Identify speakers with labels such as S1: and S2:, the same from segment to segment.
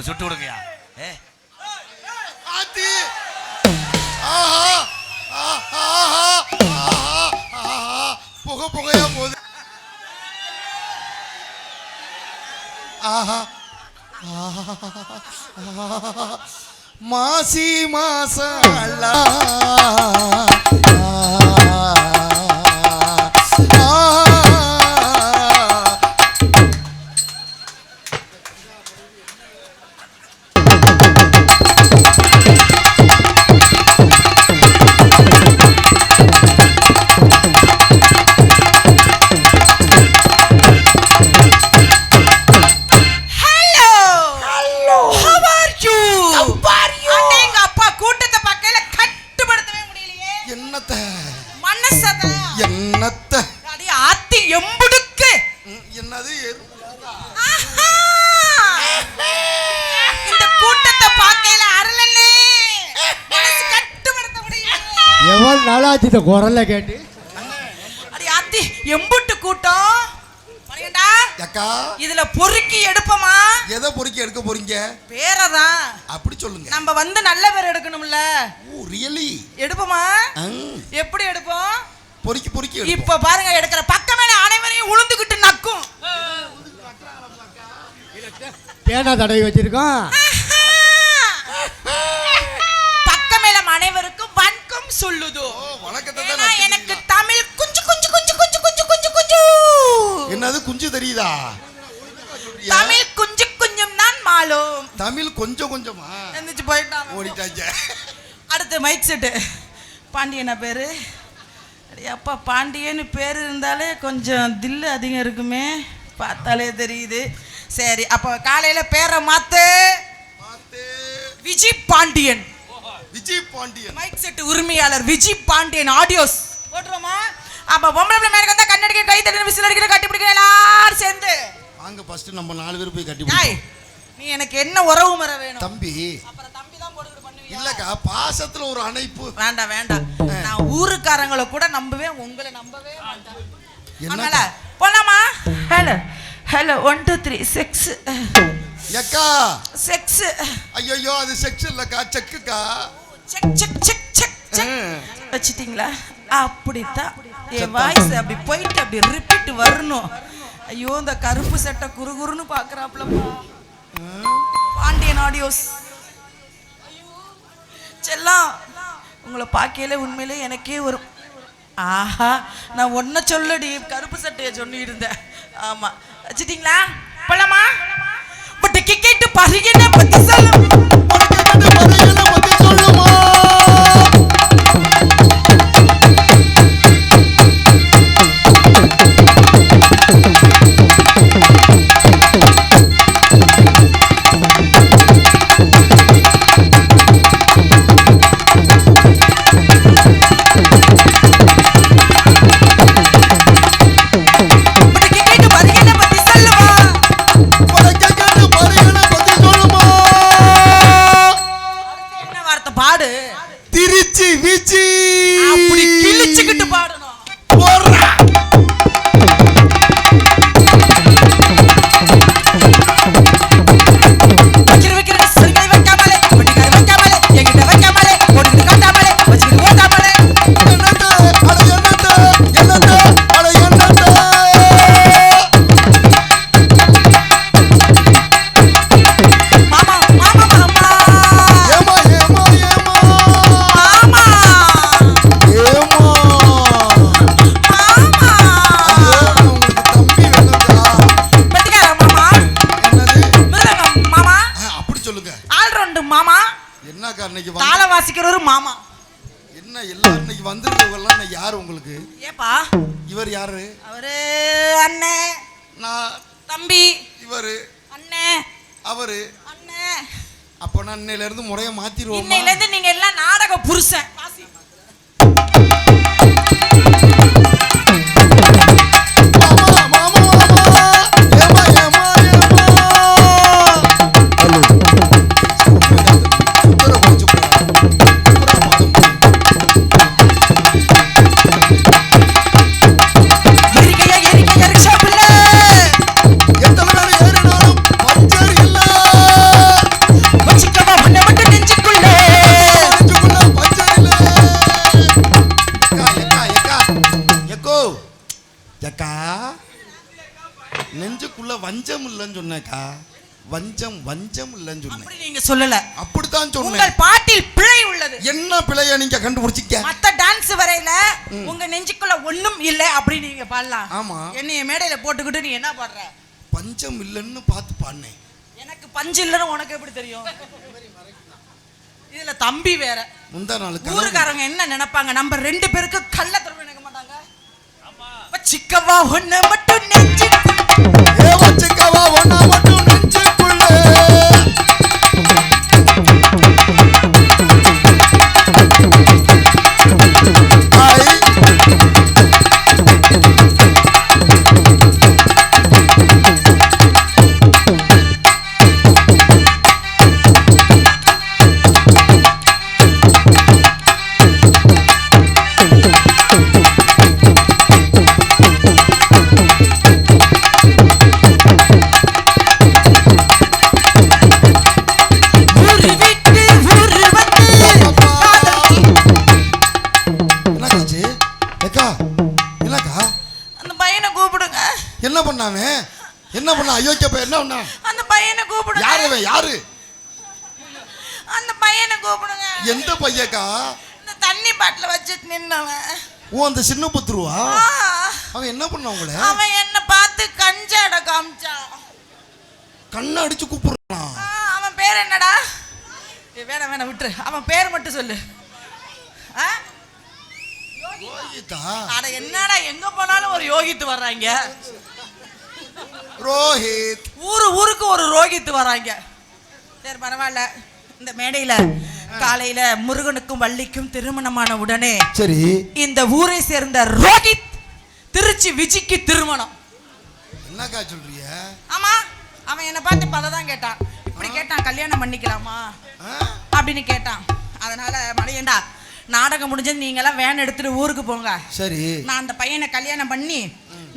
S1: சுட்டு விடுங்கயா.
S2: ஆத்தி ஆஹா ஆஹா புகையா போகுது. ஆஹா மாசி மாசல்லா
S3: எவ்வளவு நாளாச்சு குரல்ல கேட்டு
S4: எம்புட்டு கூட்டம் இதுல பொறுக்கி எடுப்போமா?
S2: எதை பொறுக்கி எடுக்க போறீங்க?
S4: பேரதான்
S2: அப்படி சொல்லுங்க.
S4: நம்ம வந்து நல்ல பேர் எடுக்கணும்ல.
S2: ஓ ரியலி
S4: எடுப்போமா? எப்படி எடுப்போம்?
S2: பொறுக்கி பொறுக்கி எடுப்போம்.
S4: இப்ப பாருங்க எடுக்கிற பக்கமே அனைவரையும் உளுந்துகிட்டு நக்கும்.
S3: பேனா தடவி வச்சிருக்கோம்.
S4: பக்கமேல அனைவருக்கும் வணக்கம் சொல்லுதோ.
S2: வணக்கத்தை
S4: எனக்கு தமிழ் குஞ்சு குஞ்சு குஞ்சு குஞ்சு குஞ்சு குஞ்சு குஞ்சு.
S2: என்னது குஞ்சு தெரியுதா?
S4: தமிழ் குஞ்சு குஞ்சும் தான் மாலும்.
S2: தமிழ் கொஞ்சம் கொஞ்சமா
S4: எந்திச்சு போயிட்டான்
S2: ஓடிட்டாங்க.
S4: அடுத்து மைக் செட்டு. பாண்டியனா பேரு? அப்பா பாண்டியன்னு பேர் இருந்தாலே கொஞ்சம் தில்லு அதிகம் இருக்குமே, பார்த்தாலே தெரியுது. சரி அப்போ காலையில பேரை மாத்து. விஜய் பாண்டியன்.
S2: விஜய் பாண்டியன்
S4: மைக் செட் உரிமையாளர் விஜய் பாண்டியன் ஆடியோஸ் போட்டுருமா? அப்ப பொம்பளை பிள்ளை மேல வந்தா கண்ணடிக்க கை தட்டி விசில் அடிக்கிற கட்டி பிடிக்கிற எல்லாரும் சேர்ந்து
S2: வாங்க ஃபர்ஸ்ட் நம்ம 4 பேர் போய் கட்டி பிடிப்போம்.
S4: நீ எனக்கு என்ன உறவு முறை வேணும்?
S2: தம்பி.
S4: அப்புறம் தம்பி தான் போடுறது பண்ணுவீங்க.
S2: இல்லக்கா பாசத்துல ஒரு அணைப்பு.
S4: வேண்டாம் வேண்டாம். நான் ஊருக்காரங்களை கூட நம்புவேன், உங்களை நம்பவே மாட்டேன். அதனால போலாமா? Hello hello 1 2 3 sex.
S2: ஏக்கா
S4: செக்ஸ்.
S2: ஐயோ அது செக்ஸ் இல்லக்கா, செக்குக்கா.
S4: Check check check check check வச்சிட்டீங்களா? அப்படித்தான் என் வாய்ஸ் அப்படி போயிட்டு அப்படி ரிப்பீட் வரணும். ஐயோ இந்த கருப்பு சட்டை குறுகுறுன்னு பாக்குறாப்லப்பா. பாண்டியன் ஆடியோஸ். செல்லம் உங்களை பார்க்கையில உண்மையிலே எனக்கே ஒரு ஆஹா, நான் ஒன்ன சொல்லடி கருப்பு சட்டையை சொல்லி இருந்தேன். ஆமா வச்சிட்டீங்களா? போலாமா? பட் கிக்கெட் பரிகன பத்தி சொல்லுமா? மாமா.
S2: என்ன எல்லாம் இன்னைக்கு வந்திருக்கவங்கலாம் யார் உங்களுக்கு?
S4: ஏப்பா
S2: இவர் யாரு?
S4: அவரு அண்ணன்.
S2: நான்
S4: தம்பி.
S2: இவரு
S4: அண்ணன்.
S2: அவரு
S4: அண்ணன்.
S2: அப்ப நான் இன்னையில இருந்து முறைய மாத்திடுவோம்.
S4: இன்னையில இருந்து நீங்க எல்லாம் நாடக புருஷன்.
S2: ஏக்கா நெஞ்சுக்குள்ள வஞ்சம் இல்லைன்னு சொன்னேக்கா. வஞ்சம் இல்லைன்னு சொன்னேன்.
S4: அப்படி நீங்க சொல்லல.
S2: அப்படித்தான் சொன்னேன்.
S4: உங்கள் பாட்டில் பிழை உள்ளது.
S2: என்ன பிழைய நீங்க கண்டுபிடிச்சிக்க?
S4: மத்த டான்ஸ் வரையில உங்க நெஞ்சுக்குள்ள ஒண்ணும் இல்ல அப்படி நீங்க பாடலாம்.
S2: ஆமா.
S4: என்னைய மேடையில போட்டுக்கிட்டு நீ என்ன பாடுற?
S2: பஞ்சம் இல்லைன்னு பார்த்து பாடினேன்.
S4: எனக்கு பஞ்சு இல்லைன்னு உனக்கு எப்படி தெரியும்? இதுல தம்பி வேற.
S2: முந்தா நாள்
S4: ஊருக்காரங்க என்ன நினைப்பாங்க? நம்ம 2 பேருக்கு கள்ள தரவு நினைக்க மாட்டாங்க. சிக்கவா ஒண்ணு மட்டும் நெஞ்சு
S2: சிக்கவா ஒண்ணா மட்டும் நெஞ்சுக்குள்ள என்ன பண்ண அயோக்கிய பையன் என்ன பண்ணா?
S4: அந்த பையனை கூப்பிடுங்க.
S2: யாரு?
S4: அந்த பையனை கூப்பிடுங்க.
S2: எந்த பையக்கா?
S4: இந்த தண்ணி பாட்டில வச்சிட்டு நின்னவன்.
S2: ஓ அந்த சின்ன புத்துருவா? அவன் என்ன பண்ணா உங்கள?
S4: அவன் என்ன பார்த்து கஞ்சாட காமிச்சான்.
S2: கண்ணை அடிச்சு கூப்பிடுறான்.
S4: அவன் பேர் என்னடா? வேணாம் விட்டுரு. அவன் பேர் மட்டும் சொல்லு.
S2: யோகிதா.
S4: அட என்னடா எங்க போனாலும் ஒரு யோகித்து வர்றாங்க.
S2: ரோஹித்.
S4: ஊருக்கு ஒரு ரோஹித் வராங்க. சரி பரவாயில்ல. இந்த மேடையில காலையில முருகனுக்கும் வள்ளிக்கும் திருமணமான உடனே
S2: சரி
S4: இந்த ஊரை சேர்ந்த ரோஹித் திருச்சி விஜிக்கு திருமணம்.
S2: என்னக்கா சொல்றிய?
S4: ஆமா அவன் என்ன பார்த்து பலதான் கேட்டான். இப்படி கேட்டான், கல்யாணம் பண்ணிக்கலாமா அப்படின்னு கேட்டான். அதனால மணியண்டா நாடகம் முடிஞ்சது நீங்க எல்லாம் வேன் எடுத்துட்டு ஊருக்கு போங்க.
S2: சரி
S4: நான் அந்த பையனை கல்யாணம் பண்ணி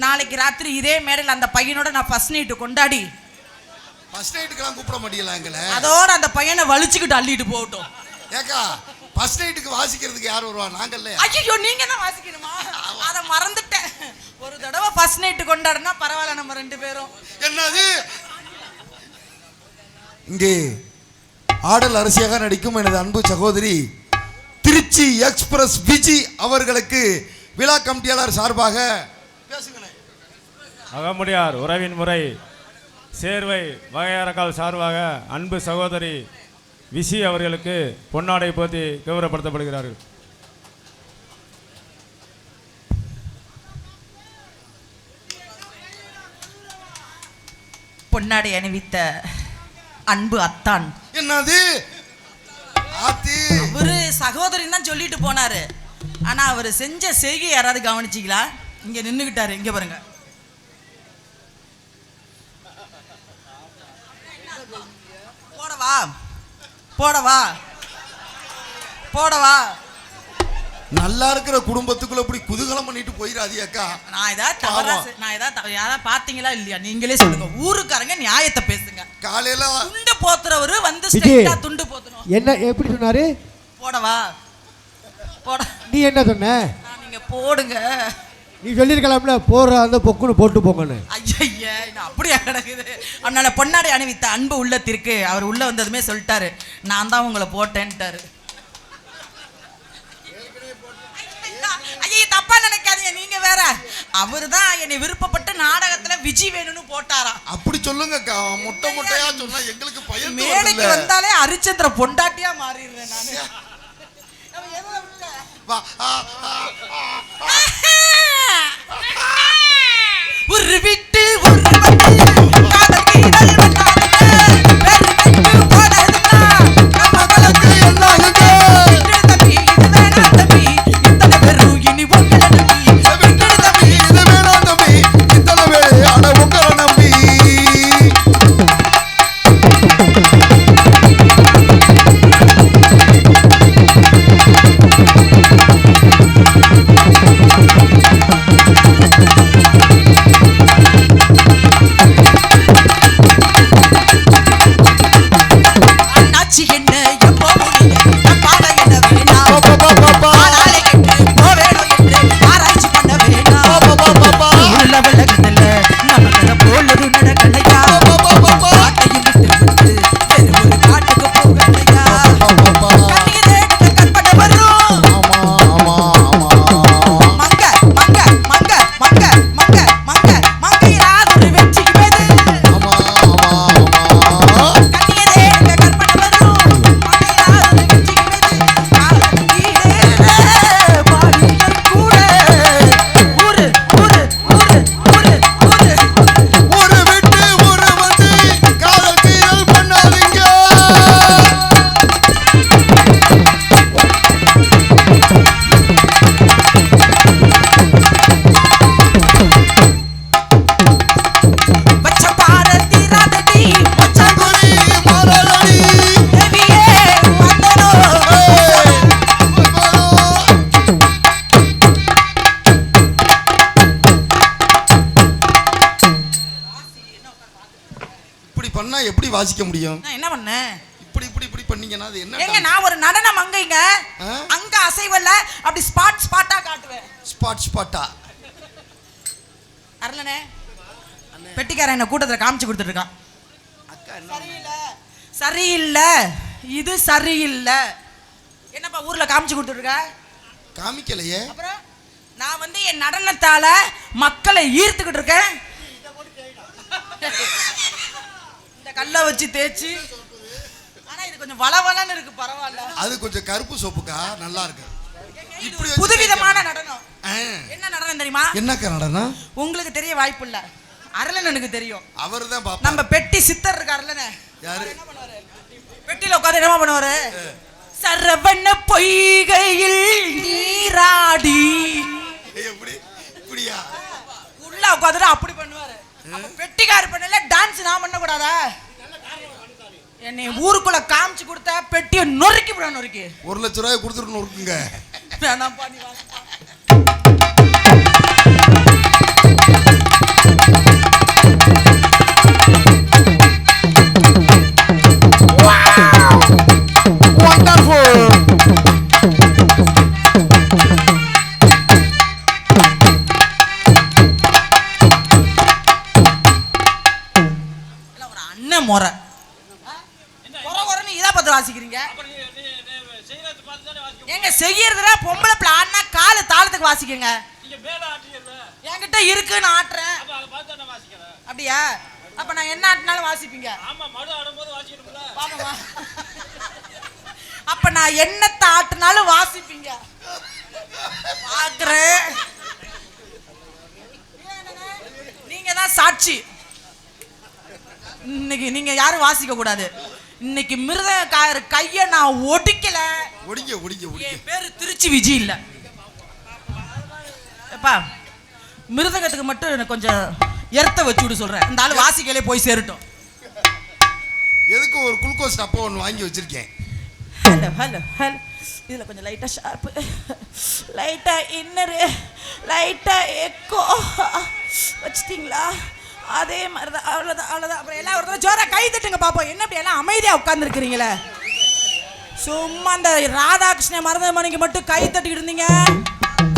S4: நாளைக்கு ராத்திரி இதே மேடையில் அந்த பையனோட நான் ஃபர்ஸ்ட் நைட் கொண்டாடி
S2: ஃபர்ஸ்ட் நைட்டுக்கெல்லாம் கூப்பிட மாட்டீங்களாங்களே?
S4: அதோட அந்த பையனை வலிச்சுக்கிட்டு அள்ளிட்டு போகட்டும்.
S2: ஏக்கா ஃபர்ஸ்ட் நைட்டுக்கு வாசிக்கிறதுக்கு யார் வருவா? நாங்கல்ல.
S4: ஐயோ நீங்க தான் வாசிக்கணுமா? அதை மறந்துட்டேன். ஒரு தடவை ஃபர்ஸ்ட் நைட் கொண்டாடுனா பரவாயில்ல நம்ம 2 பேரும்.
S2: என்னது? இங்கே ஆடல் அரசியாக நடிக்கும் எனது அன்பு சகோதரி திருச்சி எக்ஸ்பிரஸ் விஜி அவர்களுக்கு விழா கமிட்டியாளர் சார்பாக
S1: அகமுடியார் உறவின் முறை சேர்வை வகையறக்கால் சார்பாக அன்பு சகோதரி விசி அவர்களுக்கு பொன்னாடை போத்தி கௌரவப்படுத்தப்படுகிறார்கள்.
S4: பொன்னாடை அணிவித்த அன்பு அத்தான்.
S2: என்னது?
S4: அவரு சகோதரின்னு தான் சொல்லிட்டு போனாரு. ஆனா அவரு செஞ்ச செய்கை யாராவது கவனிச்சிங்களா? இங்க நின்னுகிட்டாரு. இங்க பாருங்க. போடவா
S2: நல்லா இருக்கிற குடும்பத்துக்குள்ள இப்படி குதூகலம் பண்ணிட்டு போயிடாதியாக்கா.
S4: நான் ஏதாவது பாத்தீங்களா இல்லையா நீங்களே சொல்லுங்க. ஊருக்காரங்க நியாயத்தை பேசுங்க.
S2: காலையில
S4: துண்டு போத்துறவரு வந்து ஸ்ட்ரைட்டா துண்டு போத்தணும்.
S3: என்ன எப்படி சொன்னாரு?
S4: போடவா.
S3: நீ என்ன சொன்ன?
S4: நீங்க போடுங்க.
S3: நீ சொல்லிருக்கலாம்ல போடுற அந்த பொக்குன்னு போட்டு போங்கன்னு.
S4: ஐயா அப்படியா கிடக்குது. அதனால பொன்னாடை அணிவித்த அன்பு உள்ளத்திற்கு அவர் உள்ள வந்ததுமே சொல்லிட்டாரு, நான் தான் உங்களை போட்டேன்ட்டாரு. ஐயா தப்பா நினைக்காதீங்க. நீங்க வேற. அவரு தான் என்னை விருப்பப்பட்டு நாடகத்துல விஜி வேணும்னு போட்டாரா.
S2: அப்படி சொல்லுங்கக்கா. முட்டையா சொன்னா எங்களுக்கு பயம்.
S4: மேடைக்கு வந்தாலே ஹரிச்சந்திர பொண்டாட்டியா மாறிடுறேன் நானு. ஒரு விட்டு ஒரு காதல் கீதல்
S2: சொன்னா எப்படி வாசிக்க முடியும்?
S4: நான் என்ன பண்ணேன்?
S2: இப்படி இப்படி இப்படி பண்ணீங்கன்னா அது என்ன?
S4: ஏங்க நான் ஒரு நடன மங்கைங்க. அங்க அசைவல்ல அப்படி ஸ்பாட்டா காட்டுவேன்.
S2: ஸ்பாட்டா.
S4: அருளனே பெட்டிக்காரன் என்ன கூட்டத்துல காமிச்சு கொடுத்துட்டு இருக்கான். சரியில்லை இது சரியில்லை. என்னப்பா ஊர்ல காமிச்சு கொடுத்துட்டு இருக்க?
S2: காமிக்கலையே.
S4: அப்புறம் நான் வந்து என் நடனத்தால மக்களை ஈர்த்துக்கிட்டு இருக்கேன். இந்த கல்லை வச்சு தேய்ச்சி. ஆனா இது கொஞ்சம் வளவளன்னு இருக்கு. பரவாயில்ல. அது
S2: கொஞ்சம் கருப்பு சோப்புக்கா நல்லா இருக்கு.
S4: இப்படி புதுவிதமான நடனம். என்ன நடனம் தெரியுமா?
S2: என்னக்கா நடனம்?
S4: உங்களுக்கு தெரிய வாய்ப்பு இல்ல. அருளனுக்கு தெரியும்.
S2: அவர்தான் பாப்பா.
S4: நம்ம பெட்டி சித்தர் இருக்க அருளனே.
S2: யாரு?
S4: என்ன பண்ணுவாரு? பெட்டில உட்கார்ந்து என்ன பண்ணுவாரு? சரவண பொய்கையில் நீராடி.
S2: எப்படி? இப்படியா?
S4: உள்ள உட்கார்ந்து அப்படி பண்ணுவாரு. அப்ப பெட்டிக்கார பண்ணல டான்ஸ் நான் பண்ண கூடாதா? என்னை ஊருக்குள்ள காமிச்சு கொடுத்தா பெட்டியை நொறுக்கி விட நொறுக்கி.
S2: 1 லட்சம் ரூபாய் கொடுத்துட்டு நொறுக்குங்க.
S4: வேணாம் பண்ணி வா. முறை குறன்னு இதா பார்த்து வாசிக்கிறீங்க. எங்க செய்யறதுல பொம்பளை பிளான்னா காலு தாளத்துக்கு வாசிக்கங்க. என்கிட்ட இருக்குன்னு ஆட்டுறேன். அப்படியா? அப்ப நான் என்ன ஆட்டினாலும் வாசிப்பீங்க. அப்ப நான் என்னத்தை ஆட்டினாலும் வாசிப்பீங்க. பாக்குறேன். நீங்க தான் சாட்சி. இன்னைக்கு நீங்க யாரும் வாசிக்க கூடாது. இன்னைக்கு மிருதங்கார கைய நான் ஒடிக்கல. என் பேரு திருச்சி விஜி இல்ல. எப்பா மிருதங்கத்துக்கு மட்டும் எனக்கு கொஞ்சம் எர்த்த வச்சு விடு சொல்றேன். இந்த ஆளு வாசிக்கலே போய் சேரட்டும்.
S2: எதுக்கு ஒரு குளுக்கோஸ் டப்பா ஒன்று வாங்கி வச்சிருக்கேன்.
S4: Hello hello hello. இதுல கொஞ்சம் லைட்டா ஷார்ப்பு, லைட்டா இன்னரு, லைட்டா எக்கோ வச்சிட்டீங்களா? அதே மாதிரி தான். அவ்வளோதான். அப்புறம் எல்லாம் ஒரு ஜோரா கை தட்டுங்க பாப்போம். என்ன இப்படி எல்லாம் அமைதியாக உட்காந்துருக்கிறீங்களே? சும்மா அந்த ராதாகிருஷ்ணன் மருத மணிக்கு மட்டும் கை தட்டிக்கிட்டு இருந்தீங்க.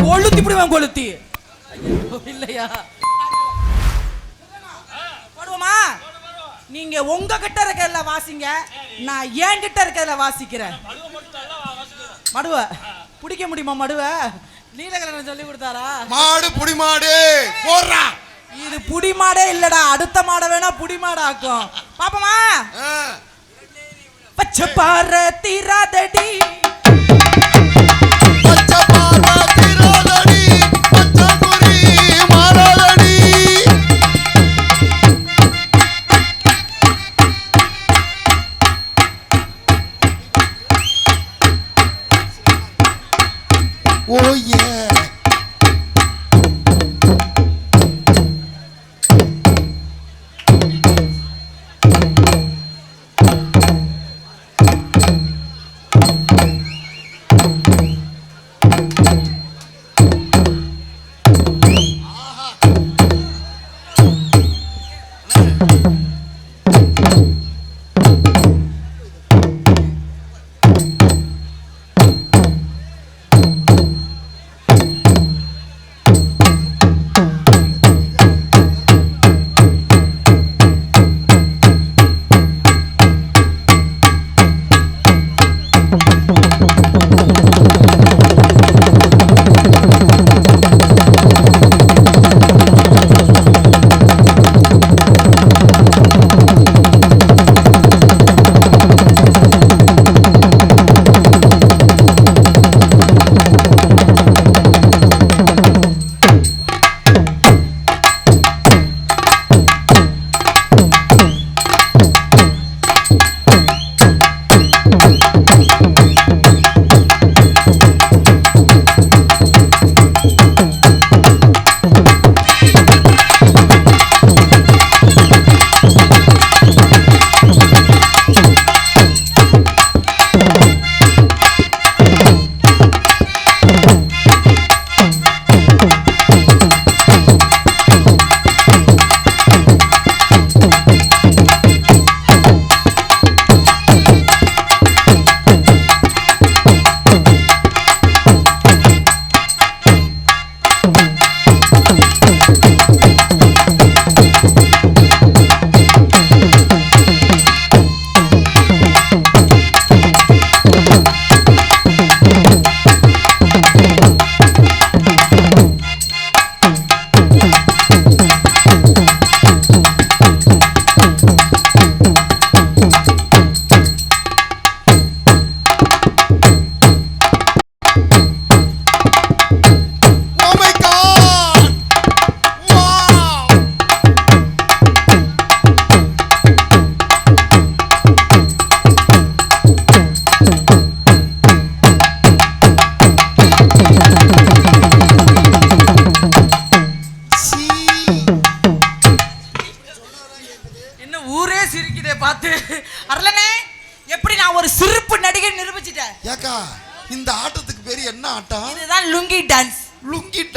S4: கொளுத்தி விடுவேன் கொளுத்தி. இல்லையா? போடுவோமா? நீங்க உங்க கிட்ட இருக்கிறதுல வாசிங்க, நான் என் கிட்ட இருக்கிறதுல வாசிக்கிறேன். மடுவ பிடிக்க முடியுமா? மடுவ நீலகலன் சொல்லி கொடுத்தாரா? மாடு புடி மாடு போடுறா. இது புடி மாடே இல்லடா. அடுத்த மாடை வேணா புடி மாடாக்கும். பாப்பமா? பச்சை பாற தீராதடி,
S2: பச்சை பாற தீராதடி, பச்சை புரி மாறாதடி. ஓ ஏ.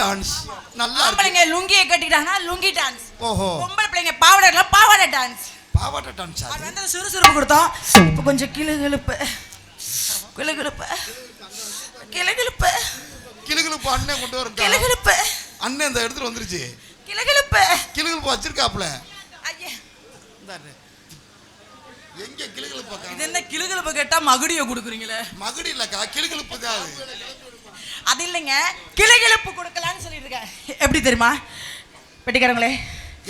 S2: டான்ஸ் நல்லா இருக்கு.
S4: ஆம்பளைங்க லுங்கியை கட்டிட்டாங்கன்னா லுங்கி டான்ஸ்.
S2: ஓஹோ.
S4: பொம்பளை பிள்ளைங்க பாவாடைலாம் பாவாடை டான்ஸ்.
S2: பாவாடை டான்ஸ்.
S4: அது வந்து சுறுசுறுப்பு கொடுத்தோம். இப்போ கொஞ்சம் கிளுகிளுப்பு கிளுகிளுப்பு கிளுகிளுப்பு
S2: கிளுகிளுப்பு அண்ணன் கொண்டு வர
S4: கிளுகிளுப்பு.
S2: அண்ணன் இந்த இடத்துல வந்துருச்சு.
S4: கிளுகிளுப்பு
S2: கிளுகிளுப்பு வச்சிருக்காப்ல.
S4: ஐயே
S2: எங்க கிளுகிளுப்பு?
S4: இது என்ன கிளுகிளுப்பு கேட்டா மகுடியை கொடுக்குறீங்களே?
S2: மகுடி இல்லக்கா, கிளுகிளுப்பு தான் அது.
S4: அது இல்லைங்க, கிளுகிளுப்பு கொடுக்கலான்னு சொல்லிட்டு இருக்கேன். எப்படி தெரியுமா பெட்டிக்காரங்களே?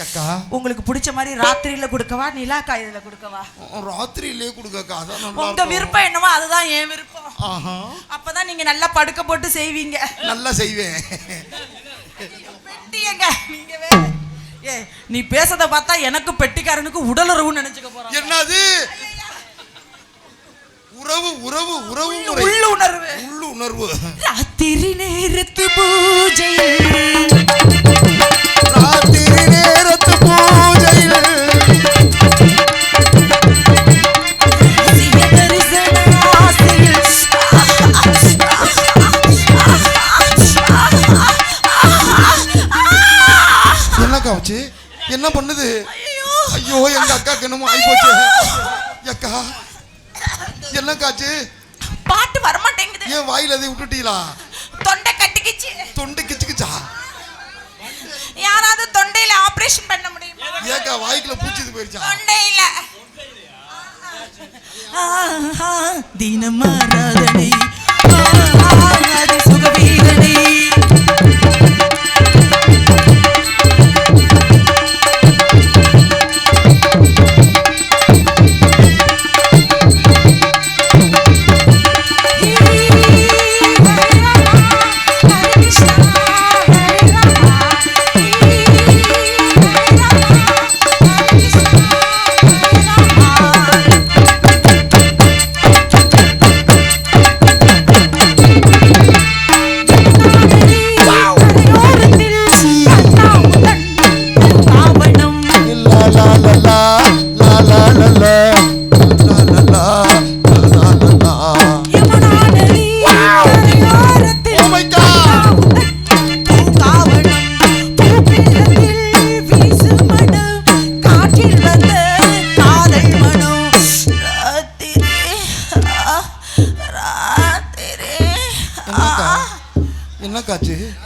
S2: அக்கா
S4: உங்களுக்கு பிடிச்ச மாதிரி ராத்திரியில கொடுக்கவா நிலா காயுதுல கொடுக்கவா?
S2: ராத்திரியிலே கொடுக்கக்கா. அதான் நல்லா
S4: உங்க விருப்பம் என்னவோ அதுதான் என் விருப்பம்.
S2: ஆஹா.
S4: அப்பதான் நீங்க நல்லா படுக்க போட்டு செய்வீங்க.
S2: நல்லா செய்வேன்.
S4: பெட்டியங்க நீங்க வேற. ஏ நீ பேசத பார்த்தா எனக்கு பெட்டிக்காரனுக்கு உடலுறவுன்னு நினைச்சுக்க போறான்.
S2: என்னது? உறவு உறவு உறவு முறை.
S4: உள்ளுணர்வு
S2: உள்ளுணர்வு.
S4: ராத்திரி நேரத்து பூஜையில்
S2: ராத்திரி நேரத்து பூஜையில்
S4: தரிசன ஆசையில்
S2: என்னக்கா வச்சு என்ன பண்ணுது? ஐயோ எங்க அக்காக்கு என்னமோ ஆகி போச்சு. அக்கா என்னக்காச்சு?
S4: பாட்டு வர மாட்டேங்குது.
S2: ஏன் வாயில அதை விட்டுட்டீங்களா?
S4: தொண்டை கட்டிக்கிச்சு.
S2: தொண்டை கிச்சுக்கிச்சா?
S4: யாராவது தொண்டையில ஆபரேஷன் பண்ண முடியுமா?
S2: ஏக்கா வாய்க்குள்ள பூச்சிது போயிருச்சா?
S4: தொண்டையில தினமாராதனை ஆதி சுகவீரனை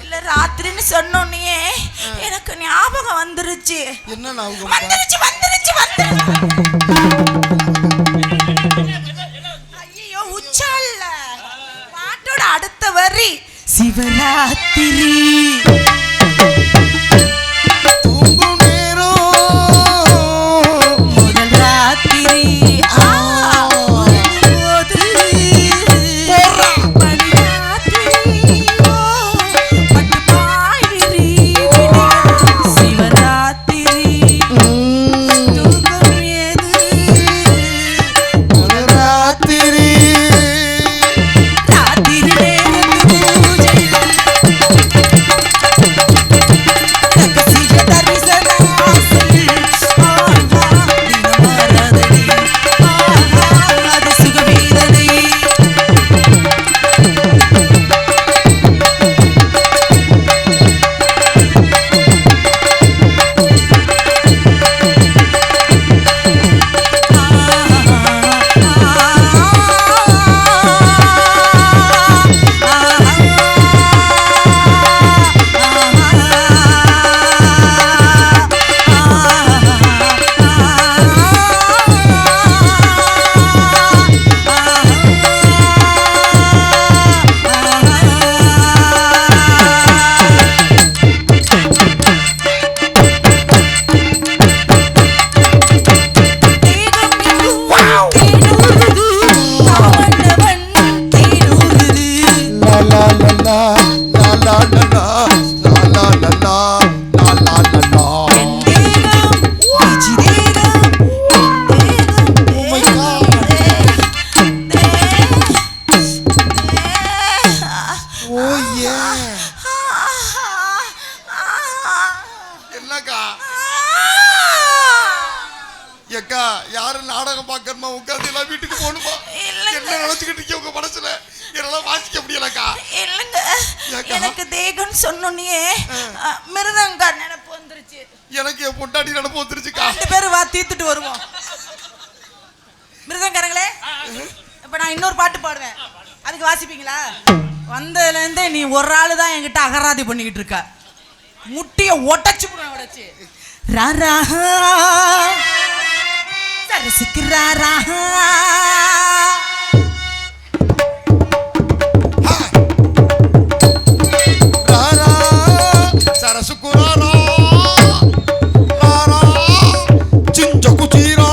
S4: இல்ல ராத்திரின்னு சொன்னோன்னே எனக்கு ஞாபகம் வந்துருச்சு.
S2: என்ன ஞாபகம்?
S4: வந்துருச்சு வந்துருச்சு ஐயோ உச்சால்ல பாட்டோட அடுத்த வரி சிவராத்திரி முதல் ராத்திரி
S2: எக்கா யாரு நாடகம் பார்க்கணுமா? உட்காந்து எல்லாம் வீட்டுக்கு போகணுமா? என்ன நினைச்சுக்கிட்டு இருக்கீங்க உங்க மனசுல? இதெல்லாம் வாசிக்க முடியலக்கா.
S4: இல்லைங்க,
S2: ஏக்கா?
S4: எனக்கு தேகன்னு சொன்னோன்னே மிருதங்க நினைப்பு வந்துருச்சு.
S2: எனக்கு என் பொண்டாட்டி நினைப்பு வந்துருச்சுக்கா.
S4: 2 பேரும் வா தீத்துட்டு வருவோம். மிருதங்காரங்களே, இப்ப நான் இன்னொரு பாட்டு பாடுவேன், அதுக்கு வாசிப்பீங்களா? வந்ததுல இருந்து நீ ஒரு ஆளு தான் என்கிட்ட அகராதி பண்ணிக்கிட்டு இருக்க. முட்டிய உடைச்சு உடைச்சு ராரா சரசுக்கு ராரா
S2: ராரா சரசுக்குராரா ராரா சிஞ்ச குச்சீரா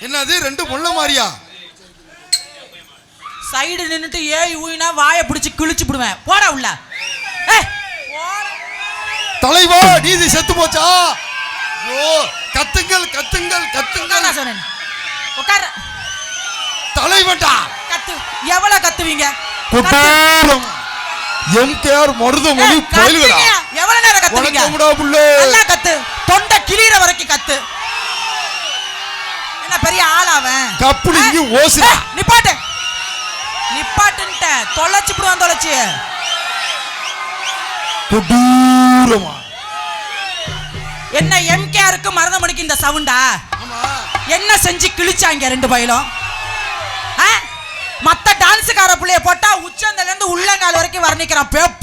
S2: என்னது 2 முள்ள மாரியா?
S4: சைடு நின்னுட்டு ஏய் ஊயினா வாயை பிடிச்சு கிழிச்சு விடுவேன். போடா உள்ள.
S2: தலைவா நீதி செத்து போச்சா? ஓ கத்துங்கள் கத்துங்கள் கத்துங்கள்.
S4: நான் சொன்னேன் உட்கார.
S2: தலைவன்டா
S4: கத்து. எவ்வளவு கத்துவீங்க?
S2: குட்டாரம் எம்கேஆர் மருதமணி பயில்கடா.
S4: எவ்வளவு நேரம் கத்துவீங்க?
S2: வணக்கம்டா புள்ளே.
S4: நல்லா கத்து. தொண்டை கிளிற வரைக்கும் கத்து. என்ன பெரிய ஆளாவன்?
S2: கப்புளிங்கி ஓசுடா.
S4: நிப்பாட்டு. நிப்பாட்டுன்ட்ட தொலைச்சு புடுவான் தொலைச்சு.
S2: குட்டூரமா.
S4: என்ன எம்கேஆருக்கு மருதமணிக்கு இந்த சவுண்டா?
S2: ஆமா.
S4: என்ன செஞ்சு கிழிச்சாங்க 2 பயிலும்? மத்த டான்ஸ்கார புள்ளைய போட்டா உச்சந்தல இருந்து உள்ளங்கால் வரைக்கும் வர்ணிக்கிறான் பேப்.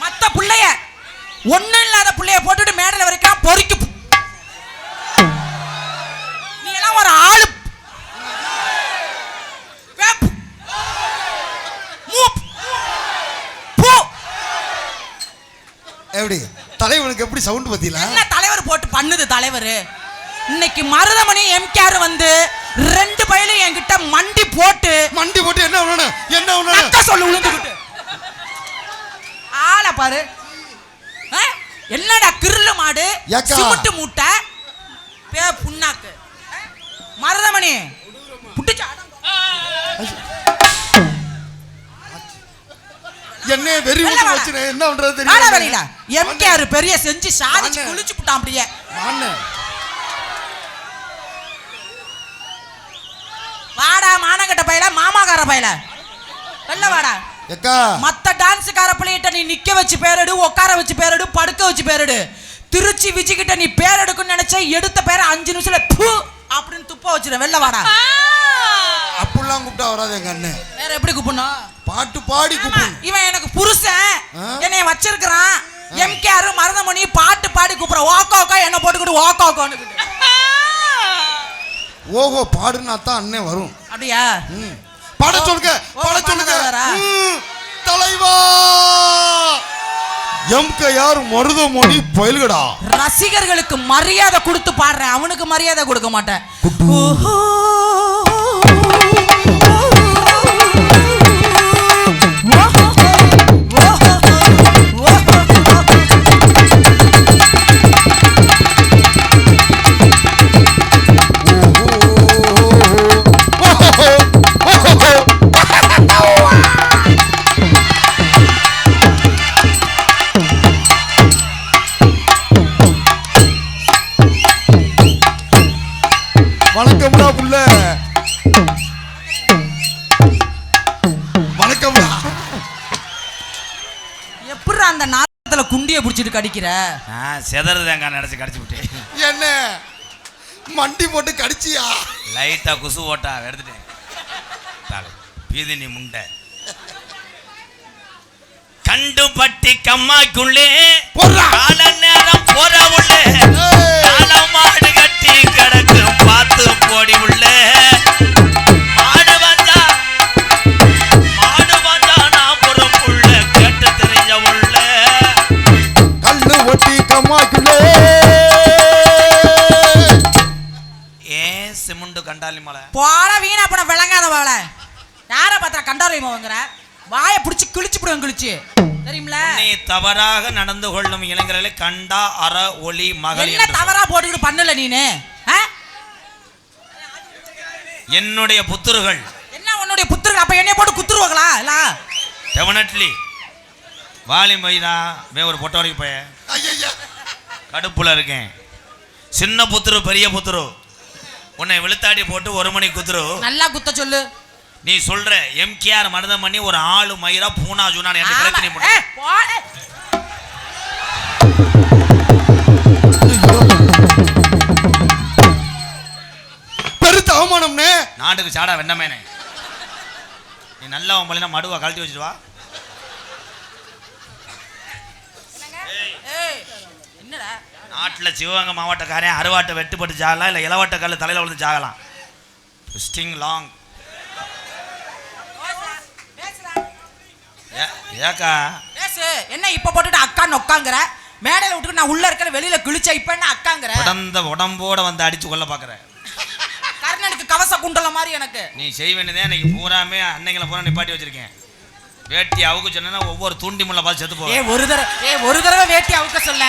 S4: மத்த புள்ளைய ஒண்ணும் இல்லாத புள்ளைய போட்டுட்டு மேடல வரைக்கும் பொறுக்கி. நீ எல்லாம் ஒரு ஆளு.
S2: எப்படி தலைவனுக்கு எப்படி சவுண்ட் பத்தில?
S4: என்ன தலைவர் போட்டு பண்ணுது தலைவர்? இன்னைக்கு மருதமணி எம்கேஆர் வந்து 2 பயிலும் என்கிட்ட மண்டி போட்டு
S2: என்ன பண்ணணும்? என்ன பண்ணணும்?
S4: நக்க சொல்லு உளுந்துக்கிட்டு. ஆளை பாரு. என்னடா கிருளு மாடு சிமுட்டு மூட்டை பே புண்ணாக்கு. மருதமணி புட்டுச்சு.
S2: என்ன வெறி ஊத்தி வச்சினே என்ன பண்றது தெரியல.
S4: ஆள வெளியில எம்கேஆர் பெரிய செஞ்சு சாதிச்சு குளிச்சு புட்டான் அப்படியே. வாடா மானங்கட்ட பையல மாமாகார பையல வெள்ள வாடா.
S2: ஏக்கா
S4: மத்த டான்ஸ்கார பிள்ளைகிட்ட நீ நிக்க வச்சு பேரெடு, உட்கார வச்சு பேரெடு, படுக்க வச்சு பேரெடு. திருச்சி விஜிக்கிட்ட நீ பேர் எடுக்குன்னு நினைச்ச எடுத்த பேரை 5 நிமிஷத்துல து அப்படின்னு துப்ப வச்சிரு. வெள்ள வாடா.
S2: அப்படிலாம் கூப்பிட்டா வராது எங்க அண்ணன்.
S4: வேற எப்படி கூப்பிடணும்?
S2: பாட்டு பாடி கூப்பிடு.
S4: இவன் எனக்கு புருஷன் என்னைய வச்சிருக்கிறான். எம்கேஆர் மருதமணி பாட்டு பாடி கூப்பிடுற. ஓகோ ஓகோ என்ன போட்டுக்கிட்டு ஓகோ ஓகோன்னு.
S2: ஓஹோ பாடுனா தான் அண்ணன் வரும்.
S4: அப்படியா?
S2: பாட சொல்லுங்க பாட சொல்லுங்க. தலைவா எம்கேஆர் மருதமணி பயில்கடா.
S4: ரசிகர்களுக்கு மரியாதை கொடுத்து பாடுறேன், அவனுக்கு மரியாதை கொடுக்க மாட்டேன்.
S2: வணக்கம்டா புள்ள. வணக்கம்டா.
S4: எப்படி அந்த நாளத்துல குண்டிய புடிச்சிட்டு கடிக்கிற?
S5: செதறதுங்க நினைச்சு கடிச்சு விட்டேன்.
S2: என்ன மண்டி போட்டு கடிச்சியா?
S5: லைட்டா குசு ஓட்டா எடுத்துட்டேன். பீதினி முண்டை கண்டு பட்டி கம்மாக்குள்ளே கால நேரம் போற உள்ளே மாடு கட்டி கிடக்கு பார்த்து போடி உள்ளே மாடு வந்து கண்டாலி மலை.
S4: போட வீணா போன விளங்காத வாழ. யார பார்த்தா கண்டாலி மலைங்கிற? வாயை பிடிச்சி கிழிச்சு போடுவேன் கிழிச்சு. தெரியுமில?
S5: நீ தவறாக நடந்து கொள்ளும் இளைஞர்களை கண்டா அற ஒளி மகள்.
S4: என்ன தவறா போட்டுக்கிட்டு பண்ணல நீனு?
S5: என்னுடைய புத்திரர்கள்.
S4: என்ன உன்னுடைய புத்திரர்கள்? அப்ப என்னைய போட்டு குத்துருவாங்களா? இல்ல
S5: டெஃபினெட்லி. வாலிம் வைதா ஒரு பொட்ட வரைக்கும் போய கடுப்புல இருக்கேன். சின்ன புத்துரு பெரிய புத்துரு உன்னை விழுத்தாடி போட்டு 1 மணி குத்துரு.
S4: நல்லா குத்த சொல்லு.
S5: நீ சொல்ற எம்கேஆர் மருதம் பண்ணி ஒரு ஆளு மயிரா பூனா ஜூனான் என்று பிரச்சனை பண்ணு.
S2: பெருத்த அவமானம்னே.
S5: நாட்டுக்கு சாடா வெண்ணமேனே. நீ நல்லா உன் மடுவா கழட்டி வச்சுட்டு வா.
S4: என்னடா
S5: நாட்டில் சிவகங்கை மாவட்டக்காரன் அறுவாட்டை வெட்டுப்பட்டு ஜாகலாம், இல்லை இளவாட்ட கல் தலையில் விழுந்து ஜாகலாம். Twisting long. ஏக்கா
S4: என்ன இப்ப போட்டுட்டு அக்கான்னு உட்காங்குற? மேடையில விட்டுட்டு நான் உள்ள இருக்கிற வெளியில கிழிச்ச இப்ப என்ன அக்காங்குற?
S5: உடம்போட வந்து அடிச்சு கொள்ள பாக்குற.
S4: கர்ணனுக்கு கவச குண்டல மாதிரி எனக்கு.
S5: நீ செய்வேனதே இன்னைக்கு பூராமே அன்னைகளை பூரா நிப்பாட்டி வச்சிருக்கேன். வேட்டி அவுக்கு சொன்னா ஒவ்வொரு தூண்டி முள்ள பார்த்து செத்து போ.
S4: ஒரு தடவை வேட்டி அவுக்க சொல்ல.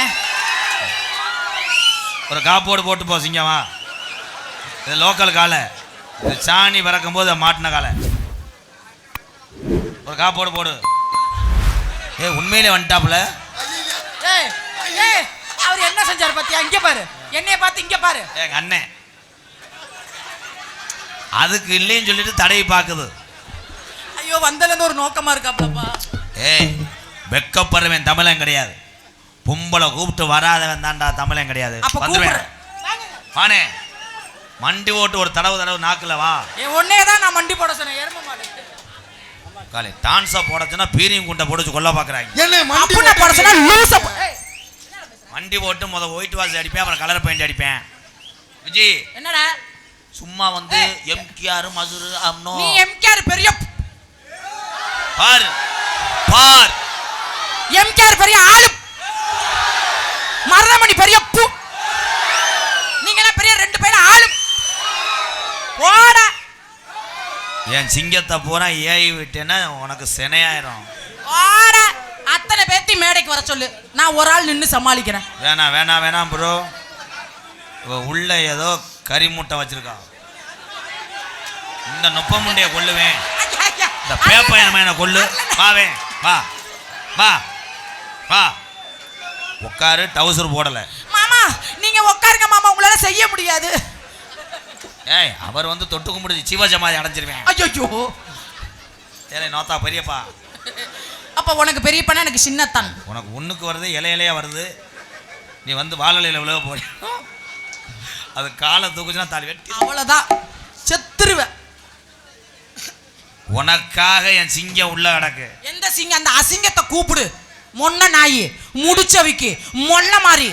S5: ஒரு காப்போடு போட்டு போ சிங்கமா. இது லோக்கல் காலை. இது சாணி பறக்கும் போது மாட்டின காலை. ஒரு காப்போடு போடு. உண்மையிலே வந்துட்டாப்புல.
S4: அவர் என்ன செஞ்சாரு பாத்தியா? இங்க பாரு. என்னைய பார்த்து இங்க பாரு.
S5: எங்க அண்ணன் அதுக்கு இல்லைன்னு சொல்லிட்டு தடவி பாக்குது.
S4: ஐயோ வந்தல இருந்து ஒரு நோக்கமா இருக்காப்லப்பா.
S5: வெக்கப்படுறவன் தமிழன் கிடையாது. பொம்பளை கூப்பிட்டு வராதவன் தான்டா தமிழன் கிடையாது. வந்துருவேன் வானே. மண்டி ஓட்டு ஒரு தடவு நாக்குல வா.
S4: ஒன்னேதான் நான் மண்டி போட சொன்னேன். எரும மாடு
S5: காலை டான்ஸா போட சொன்னா பீரியும் குண்டை போட்டு கொல்ல பாக்குறாங்க. மண்டி போட்டு ஒயிட் வாஷ் அடிப்பேன், அப்புறம் கலர் பெயிண்ட் அடிப்பேன். விஜி
S4: என்னடா
S5: சும்மா வந்து எம்கேஆர் மதுரு அம்னோ.
S4: நீ எம்கேஆர் பெரிய
S5: பார் பார்.
S4: எம்கேஆர் பெரிய ஆளு, மருதமணி பெரிய பூ. நீங்க எல்லாம் பெரிய 2 பேரும் ஆளு. போடா.
S5: என் சிங்கத்தை பூரா ஏறி விட்டேன்னா உனக்கு சினையாயிரும்.
S4: போடா. அத்தனை பேத்தி மேடைக்கு வர சொல்லு. நான் ஒரு ஆள் நின்று சமாளிக்கிறேன்.
S5: வேணாம் ப்ரோ. உள்ள ஏதோ கறி முட்டை வச்சிருக்கான். இந்த நுப்ப முண்டைய கொல்லுவேன். இந்த பேப்பையன கொல்லு. வாவே வா வா வா. உட்காரு. டவுசர் போடல.
S4: மாமா நீங்க உட்காருங்க மாமா, உங்களால செய்ய முடியாது.
S5: அவர் வந்து தொட்டு கும்பிடு சிவஜமாதி அடைஞ்சிருவேன்.
S4: ஐயோ
S5: ஏலே நோத்தா பெரியப்பா.
S4: அப்ப உனக்கு பெரியப்பா எனக்கு சின்னத்தான்.
S5: உனக்கு ஒண்ணுக்கு வருது, இலையிலையா வருது. நீ வந்து வாழலையில விழுக போற. அது காலை தூக்குச்சுன்னா தாலி வெட்டி
S4: அவ்வளவுதான் செத்துருவேன்.
S5: உனக்காக என் சிங்கம் உள்ள கிடக்கு.
S4: எந்த சிங்கம்? அந்த அசிங்கத்தை கூப்பிடு. மொன்ன நாயி முடிச்சவிக்கு மொல்ல மாதிரி.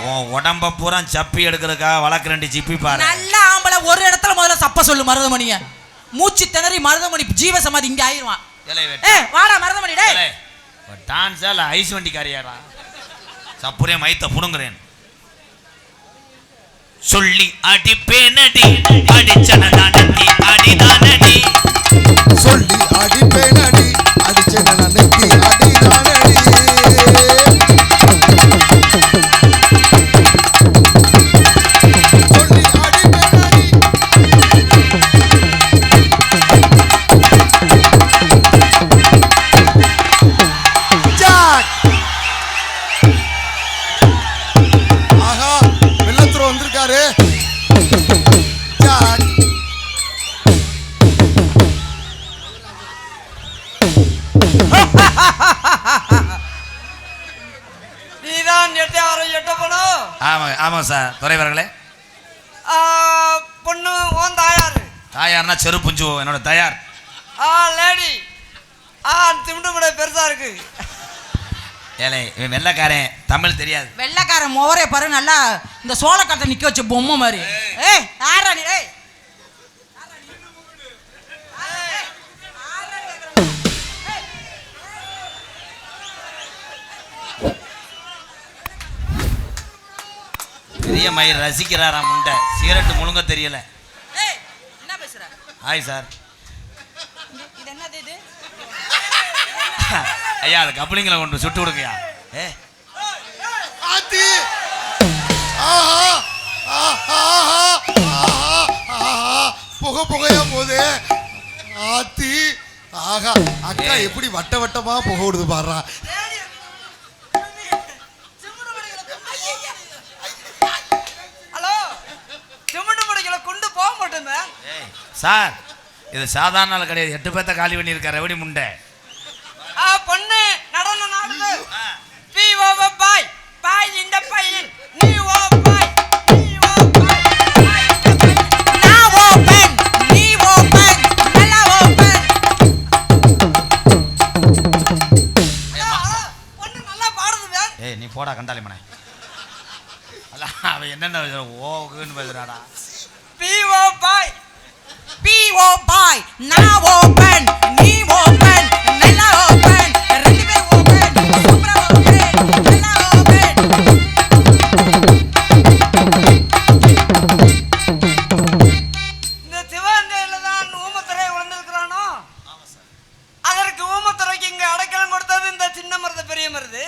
S5: உன் உடம்ப பூரா சப்பி எடுக்கிறதுக்காக வளர்க்க 2 சிப்பி பாரு.
S4: நல்ல ஆம்பளை ஒரு இடத்துல முதல்ல சப்ப சொல்லு மருதமணிய. மூச்சு திணறி மருதமணி ஜீவ சமாதி இங்க ஆயிருவான். வாடா மருதமணி. டேய்
S5: டான்ஸா இல்ல ஐஸ் வண்டி காரியாரா? சப்புரே மைத்த புடுங்குறேன். சொல்லி அடிப்பேனடி அடிச்சன நடத்தி அடிதானடி.
S2: சொல்லி அடிப்பேனடி அடிச்சன நடத்தி அடிதானடி.
S5: ஆமாம் சார். துறைவர்களே
S6: பொண்ணு ஓன் தாயார்.
S5: தாயார்னா செரு புஞ்சு என்னோட தயார்.
S6: லேடி திமுட்டு கூட பெருசா இருக்கு.
S5: ஏலே இவன் வெள்ளைக்காரன், தமிழ் தெரியாது.
S4: வெள்ளைக்காரன் மோரே பாரு. நல்லா இந்த சோளக்காட்டை நிக்க வச்ச பொம்மை மாதிரி. யாரா நீ?
S5: பெரிய மயிர் ரசிக்கிறாரா முண்டை, சிகரெட்டு முழுங்க தெரியல.
S4: ஏய் என்ன பேசுற?
S5: Hi sir.
S4: இது என்னது இது?
S5: ஐயா அது கப்ளிங்களை கொண்டு சுட்டு விடுங்கய்யா. ஏ
S2: ஆத்தி ஆஹா ஆஹா ஆஹா புகை புகையா போகுது ஆத்தி ஆஹா அக்கா எப்படி வட்ட வட்டமா புகை விடுது பாடுறா.
S6: ஹலோ, சிமெண்ட் முடிக்கல கொண்டு போக மாட்டேங்க.
S5: ஏய் சார், இது சாதாரண ஆள் கிடையாது, 8 பேர்த்த காலி பண்ணியிருக்காரு. எப்படி முண்டை?
S6: பொண்ணு நடன நாடுது. பி ஓ பாய் பாய் இந்த பையன் நீ ஓ பாய் நீ ஓ பாய் பாய் இந்த பையன்
S4: நான் ஓபன் நீ ஓபன் நல்லா ஓபன்.
S6: பொண்ணு நல்லா பாடுதுங்க.
S5: ஏய் நீ போடா கண்டாலி மனை. அல்ல அவன் என்னென்ன ஓகுன்னு பேசுறாடா.
S6: பி ஓ பாய்
S4: பி ஓ பாய் நான் ஓபன் நீ ஓபன் நல்லா ஓபன். ரெண்டு பேரும் ஓபன் சூப்பரா ஓபன் நல்லா ஓபன்.
S6: இந்த சிவகங்கையில தான் ஊமத்துறை விழுந்திருக்கிறானோ. அதற்கு ஊமத்துறைக்கு இங்க அடைக்கலம் கொடுத்தது இந்த சின்ன மருது பெரிய மருது.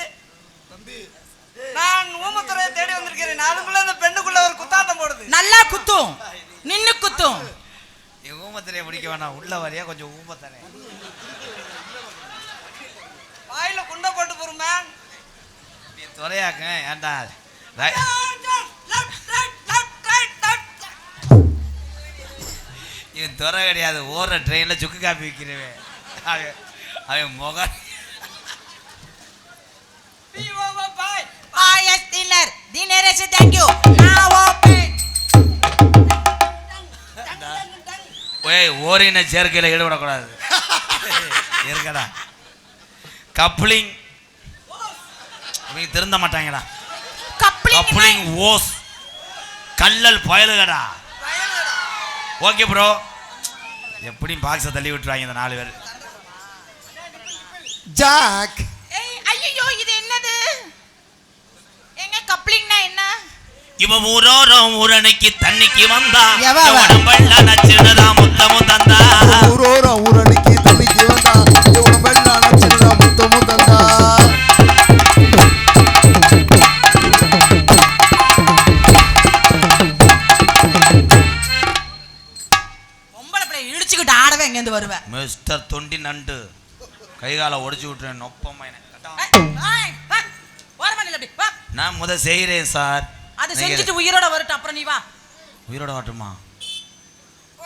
S6: நான் ஊமத்துறையை தேடி வந்திருக்கிறேன். அதுக்குள்ள இந்த பெண்ணுக்குள்ள ஒரு குத்தாட்டம் போடுது.
S4: நல்லா குத்தும் நின்னு குத்தும்.
S5: நீ ஊமத்திரையை பிடிக்க வேணாம், உள்ள வரையா கொஞ்சம் ஊமத்தரேன்.
S6: வாயில குண்டை போட்டு போருமே.
S5: நீ துறையாக்க ஏன்டா இவன் துறை கிடையாது, ஓடுற ட்ரெயின்ல சுக்கு காப்பி விற்கிறவன். அவன் முகம்
S4: பாயஸ் டின்னர் டின்னரேஷ் थैंक यू நான் ஓபன்.
S5: ஓய் ஓரின சேர்க்கையில் ஈடுபடக்கூடாது. இருக்கடா கப்ளிங் இவங்க திருந்த மாட்டாங்கடா. கப்ளிங் ஓஸ் கல்லல் பயலுகடா. ஓகே ப்ரோ, எப்படியும் பாக்ஸை தள்ளி விட்டுருவாங்க இந்த 4 பேர்.
S2: ஜாக்
S4: ஏய் ஐயோ இது என்னது? எங்க கப்ளிங்னா என்ன?
S5: இவன் ஊரோரம் ஊரணிக்கு தண்ணிக்கு வந்தா
S4: எவ அவ?
S5: உடம்பெல்ல நச்சுனதா முத்தமும் தந்தா.
S2: ஊரோரா ஊரணிக்கு தண்ணிக்கு வந்தா உடம்பெல்லாம் நச்சுதா முத்தமும் தந்தா.
S4: பொம்பளை பிள்ளை இடிச்சுக்கிட்டு ஆடவே எங்க இருந்து வருவேன்?
S5: மிஸ்டர் தொண்டி நண்டு கைகால ஒடிச்சு விட்டுறேன் நொப்பமா. நான் முத செய்கிறேன் சார்.
S4: அது செஞ்சுட்டு உயிரோட வரட்டும், அப்புறம் நீ வா.
S5: உயிரோட வாட்டுமா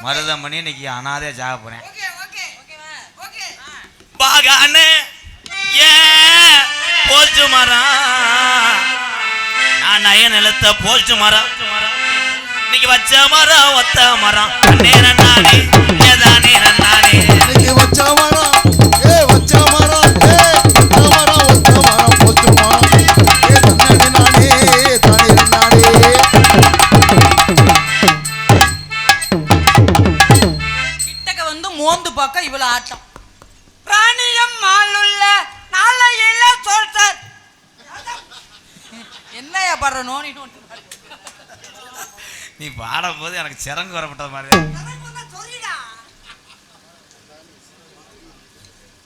S5: மருதமணி இன்னைக்கு அனாதையா ஜாக போறேன். பாகானே ஏ போச்சு மரம், நான் நய நிலத்த போச்சு மரம். இன்னைக்கு வச்ச மரம் ஒத்த மரம் நேரம் நானே ஏதானே நானே.
S2: இன்னைக்கு வச்ச மரம் ஏ வச்ச மரம் ஏ வச்ச மரம் ஒத்த மரம் போச்சு மரம் ஏ தன்னடி நானே தானே நானே.
S4: கிட்டக்க வந்து மோந்து பார்க்க இவ்வளவு ஆட்டம்.
S6: ராணியம் மாலுள்ள நாளையில சொல்றார்.
S4: என்னையா பாடுற நோனி நோனி?
S5: நீ பாடும் போது எனக்கு சிறங்கு வரப்பட்டது மாதிரி.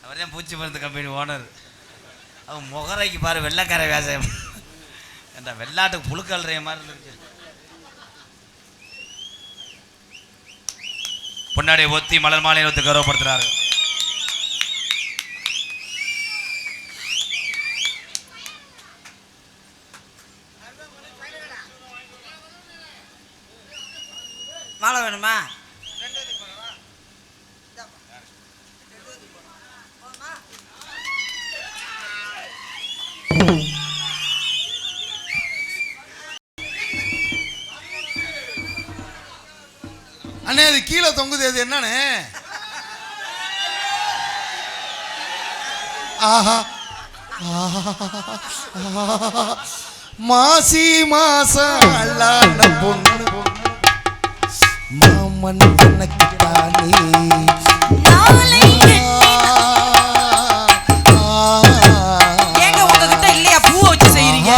S5: அவர் தான் பூச்சி மருந்து கம்பெனி ஓனர். அவன் முகரைக்கு பாரு வெள்ளைக்கார விவசாயம் என்ற வெள்ளாட்டுக்கு புழுக்கல்றைய மாதிரி இருந்துச்சு. பொன்னாடியை ஒத்தி மலர் மாலையை ஒத்து கௌரவப்படுத்துறாரு.
S4: மாலை வேணுமா?
S2: அண்ணே அது கீழே தொங்குது, அது என்னண்ணே? ஆஹா மாசி மாசம் அல்லாத பொண்ணு மாமன் கணக்கிட்டானே.
S4: ஏங்க உங்ககிட்ட இல்லையா பூ வச்சு செய்யறீங்க?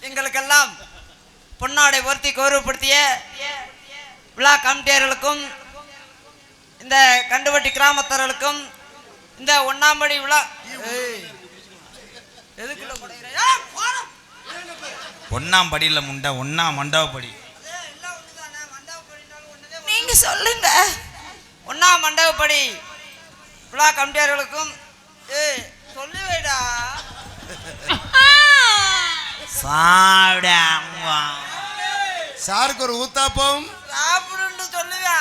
S6: எங்களுக்கெல்லாம் பொன்னாடை போர்த்தி கௌரவப்படுத்திய விழா கமிட்டியர்களுக்கும் இந்த கண்டுவட்டி கிராமத்தார்களுக்கும் இந்த ஒன்னாம்படி விழா எதுக்குள்ள குடையிற? ஏய், போடா.
S5: ஒன்னாம் படியில முண்டை ஒன்னாம் மண்டபப்படி.
S6: எல்லாம் ஒண்ணுதானே, மண்டபப்படினாலும் ஒண்ணுதே.
S4: நீங்க சொல்லுங்க.
S6: ஒன்னாம் மண்டபப்படி விழா கமிட்டியர்களுக்கும் சொல்லி வைடா.
S5: சாப்பிடாங்க.
S2: சாருக்கு ஒரு ஊத்தாப்பம்.
S6: சாப்பிடுன்னு சொல்லுவியா?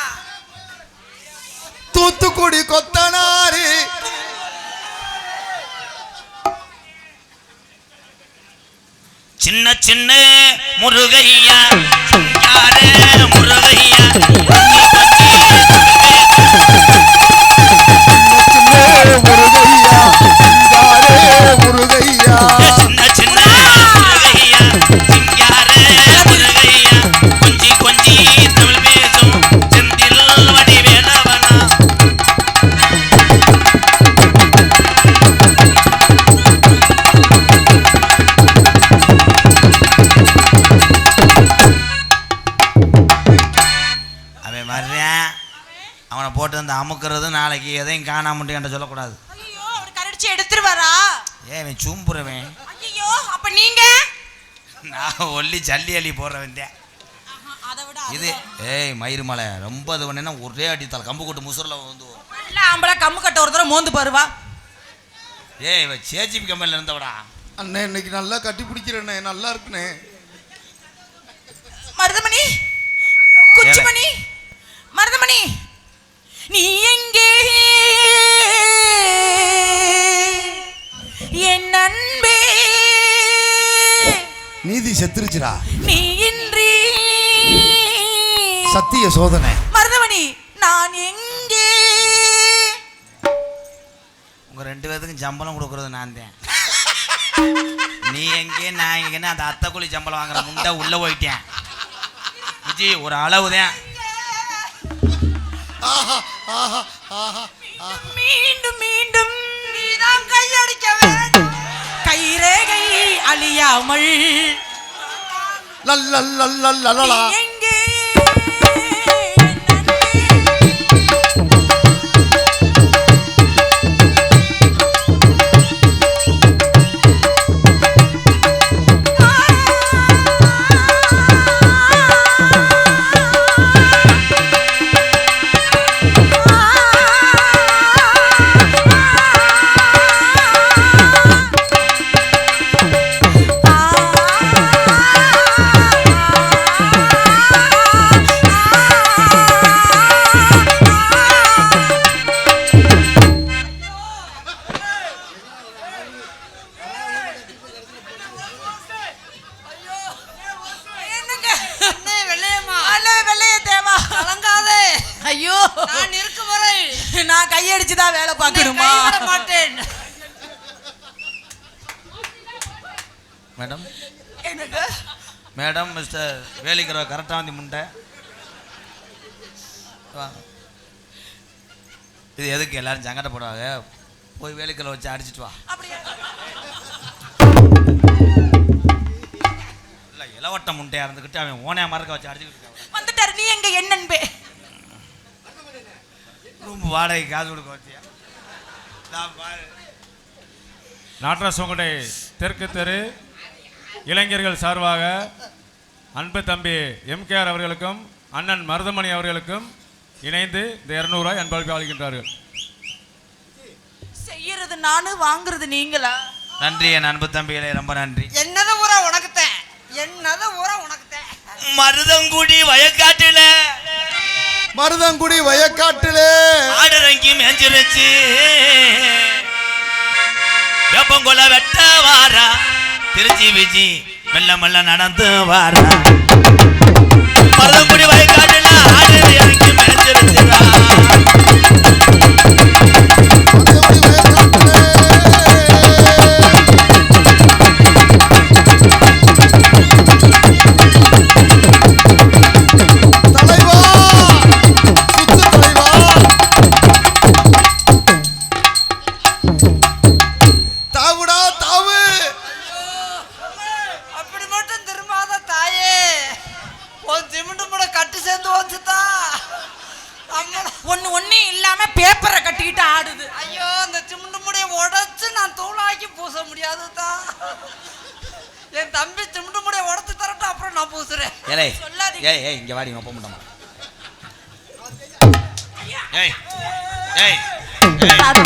S2: தூத்துக்குடி கொத்தனாரு
S5: சின்ன சின்ன முருகையா யாரே முருகையா
S2: முருகையா
S5: சின்ன சின்ன முருகையா சிங்காரே முருகையா கொஞ்சி கொஞ்சி தமிழ் பேசும் செந்தில் வடி வேலவனா. அவன் வர்றேன், அவனை போட்டு வந்து அமுக்கிறது, நாளைக்கு எதையும் காணாமட்டு என்கிட்ட சொல்லக்கூடாது.
S4: ஐயோ, அவர் கரடிச்சு எடுத்துருவாரா?
S5: அவன் சூம்புறவன்.
S4: ஐயோ, அப்ப நீங்க?
S5: நான் ஒல்லி ஜல்லி அள்ளி போடுறவன் தான்.
S4: அதை விட
S5: இது மயிறு மலை ரொம்ப இது பண்ணா ஒரே அடித்தாள் கம்பு கொட்டு முசுரில் வந்து.
S4: இல்ல, ஆம்பளை கம்மு கட்ட ஒரு தடவை மோந்து பாருவா.
S5: இவ சேஜிபி கம்பெனியில் இருந்தவடா.
S2: அண்ணே இன்னைக்கு நல்லா கட்டி பிடிக்கிறேண்ணே, நல்லா இருக்குண்ணே.
S4: மருதமணி, குச்சிமணி, மருதமணி, நீ எங்கே என் அன்பே?
S2: நீதி செத்துருச்சுடா.
S4: நீ இன்றி
S2: சத்திய சோதனை.
S4: மருதமணி, நான் எங்கே?
S5: உங்க ரெண்டு பேர்த்துக்கும் சம்பளம் கொடுக்கறது நான் தான். நீ எங்கே நான் எங்கன்னு அந்த அத்தை கூலி சம்பளம் வாங்குற முண்டை உள்ள போயிட்டேன். விஜி ஒரு அளவுதான்.
S4: மீண்டும் மீண்டும் நீதான் கையடிக்க வேண்டும். கைரேகை அழியாமல்
S2: லல்லல்லல்லல்லலலா.
S4: நீ எங்கே ஐயோ,
S6: நான் இருக்கும் வரை
S4: நான் கையடிச்சுதான் வேலை பார்க்கணுமா?
S6: மாட்டேன்.
S5: மேடம்
S4: எனக்கு
S5: மேடம் மிஸ்டர் வேலிக்கிற கரெக்டாக வந்து முண்டை வா. இது எதுக்கு எல்லாரும் சங்கட போடுவாங்க? போய் வேலிக்கிற வச்சு அடிச்சிட்டு வா.
S4: அப்படியே
S5: இல்லை இளவட்ட முண்டையாக இருந்துக்கிட்டு அவன் ஓனையா மறக்க வச்சு அடிச்சுக்கிட்டு
S4: வந்துட்டாரு. நீ எங்க என் நண்பே?
S5: ரூம் வாடகை காசு கொடுக்க வச்சியா?
S1: நாட்டரசங்குடை தெற்கு தெரு இளைஞர்கள் சார்பாக அன்பு தம்பி எம்கேஆர் அவர்களுக்கும் அண்ணன் மருதமணி அவர்களுக்கும் இணைந்து இந்த 200 ரூபாய் அன்பளிப்பு அளிக்கின்றார்கள்.
S4: செய்யறது நானு, வாங்குறது நீங்களா?
S5: நன்றி என் அன்பு தம்பிகளே, ரொம்ப நன்றி.
S6: என்னது ஊரா உனக்குத்தேன், என்னது ஊரா உனக்குத்தேன்.
S5: மருதங்குடி வயக்காட்டுல
S2: மருதங்குடி வயக்காட்டிலே
S5: ஆடரங்கி மேஞ்சிருச்சு வெப்பங்கொல வெட்ட வாரா திருச்சி விஜி மெல்ல மெல்ல நடந்து வாரா. மருதங்குடி வயக்காட்டுல ஆடரங்கி மேஞ்சிருச்சுடா.
S4: கட்டிக்கிட்டு ஆடுது.
S6: ஐயோ அந்த சிமுண்டு முடிய உடைச்சு நான் தூளாக்கி பூச முடியாதுதான். என் தம்பி சிமுண்டு முடிய உடைச்சு தரட்டும், அப்புறம் நான் பூசுறேன்.
S5: ஏய்
S4: சொல்லாதீங்க.
S5: ஏய் ஏய் இங்க வாடி ஒப்ப மாட்டோமா. ஏய் ஏய்
S4: ராதா,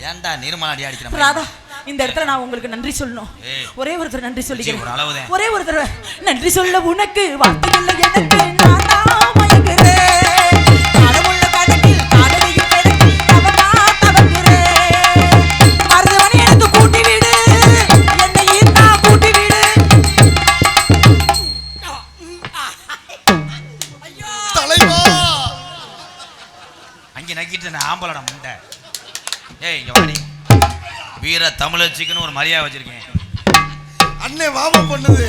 S5: ஏன்டா நிர்மலா அடி அடிக்கிற
S4: ராதா, இந்த இடத்துல நான் உங்களுக்கு நன்றி சொல்லணும்.
S5: ஏய்.
S4: ஒரே ஒரு தடவை நன்றி சொல்லிக்கிறேன்.
S5: ஒரு அளவுதான்.
S4: ஒரே ஒரு தடவை நன்றி சொல்ல உனக்கு வார்த்தைகள் எனக்கு. நான் தான் மயங்குறேன். காலமுள்ள காலத்தில் காதலியும் எனக்கு அவதான் தவங்குறேன். மருதவனே எனக்கு கூட்டி விடு, என்னையும் தான் கூட்டி விடு.
S2: தலைவா
S5: அங்க நக்கிட்டு நான் ஆம்பளடா முண்டை. ஏய் இங்க வாடி. வீர தமிழச்சிக்குன்னு ஒரு மரியாதை வச்சிருக்கேன்.
S2: அண்ணே வாமா பண்ணுது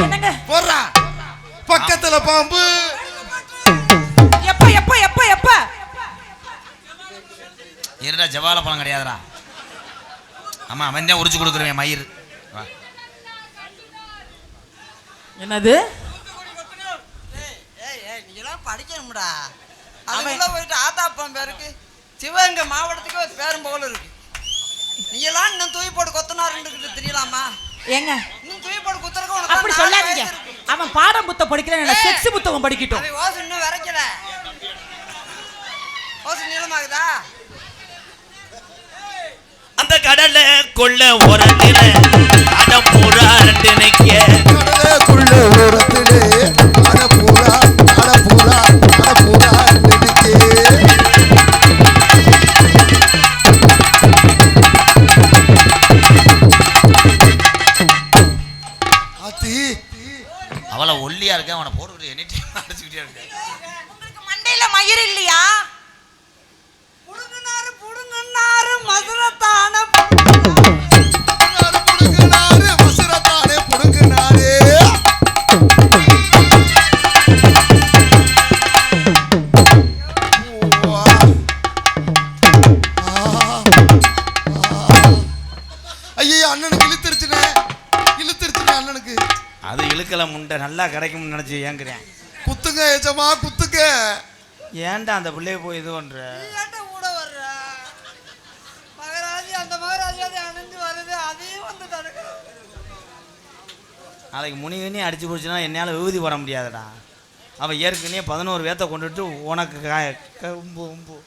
S4: என்னங்க?
S2: போறா பக்கத்துல பாம்பு.
S4: எப்ப எப்ப எப்ப எப்ப
S5: இருடா ஜவால பழம் கிடையாதுடா. ஆமா அவன் தான் உரிச்சு கொடுக்குறேன் மயிர். வா.
S4: என்னது?
S6: நீங்களாம் படிக்கணும்டா. அதுக்குள்ள போயிட்டு ஆத்தாப்பன் பேருக்கு சிவகங்கை மாவட்டத்துக்கு ஒரு பேரும் போல இருக்கு. நீங்களாம் இன்னும் தூய் போட்டு கொத்தனாருன்னு தெரியலாமா?
S4: ஏங்க
S6: இன்னும் தூய் போட்டு குத்துறக்கு
S4: அப்படி
S6: உனக்கு
S4: சொல்லாதீங்க. அவன் பாடம் புத்தகம் படிக்கிறான், செக்ஸ் புத்தகம் படிக்கட்டும்.
S6: அவன் ஓசு இன்னும் விரைக்கல. ஓசு நீளமாகுதா?
S5: அந்த கடல்ல கொள்ள ஓரத்தில அடம் பூரா ரெண்டு நிக்க.
S2: கடலுக்குள்ள ஓரத்திலே அடபூரா அடபூரா அடபூரா நினைக்கே. ஆத்தி
S5: அவளை ஒல்லியா இருக்க அவனை போட்டுக்கிட்டு என்ன அடிச்சுக்கிட்டே இருக்க.
S4: உங்களுக்கு மண்டையில மயிர் இல்லையா?
S6: புடுங்குனாரு புடுங்குனாரு மதுரத்தான
S2: புடுங்கினாரு மசுரத்தானே புடுங்கினாரு. ஐயோ அண்ணனுக்கு இழுத்துருச்சுனே இழுத்துருச்சுனே அண்ணனுக்கு.
S5: அது இழுக்கல முண்டை நல்லா கிடைக்கும்னு நினைச்சு ஏங்குறேன்.
S2: குத்துங்க ஏச்சமா குத்துங்க.
S5: ஏன்டா அந்த பிள்ளைய போய் இது பண்ற?
S6: கூட வர்ற மகராஜி அந்த மகராஜி அது அணிஞ்சு வருது, அதையும் வந்து தடுக்க.
S5: நாளைக்கு முனிவனே அடிச்சு போச்சுன்னா என்னால் விபூதி போட முடியாதுடா. அவன் ஏற்கனவே 11 வேத்தை கொண்டுட்டு உனக்கு கம்பு உம்பு.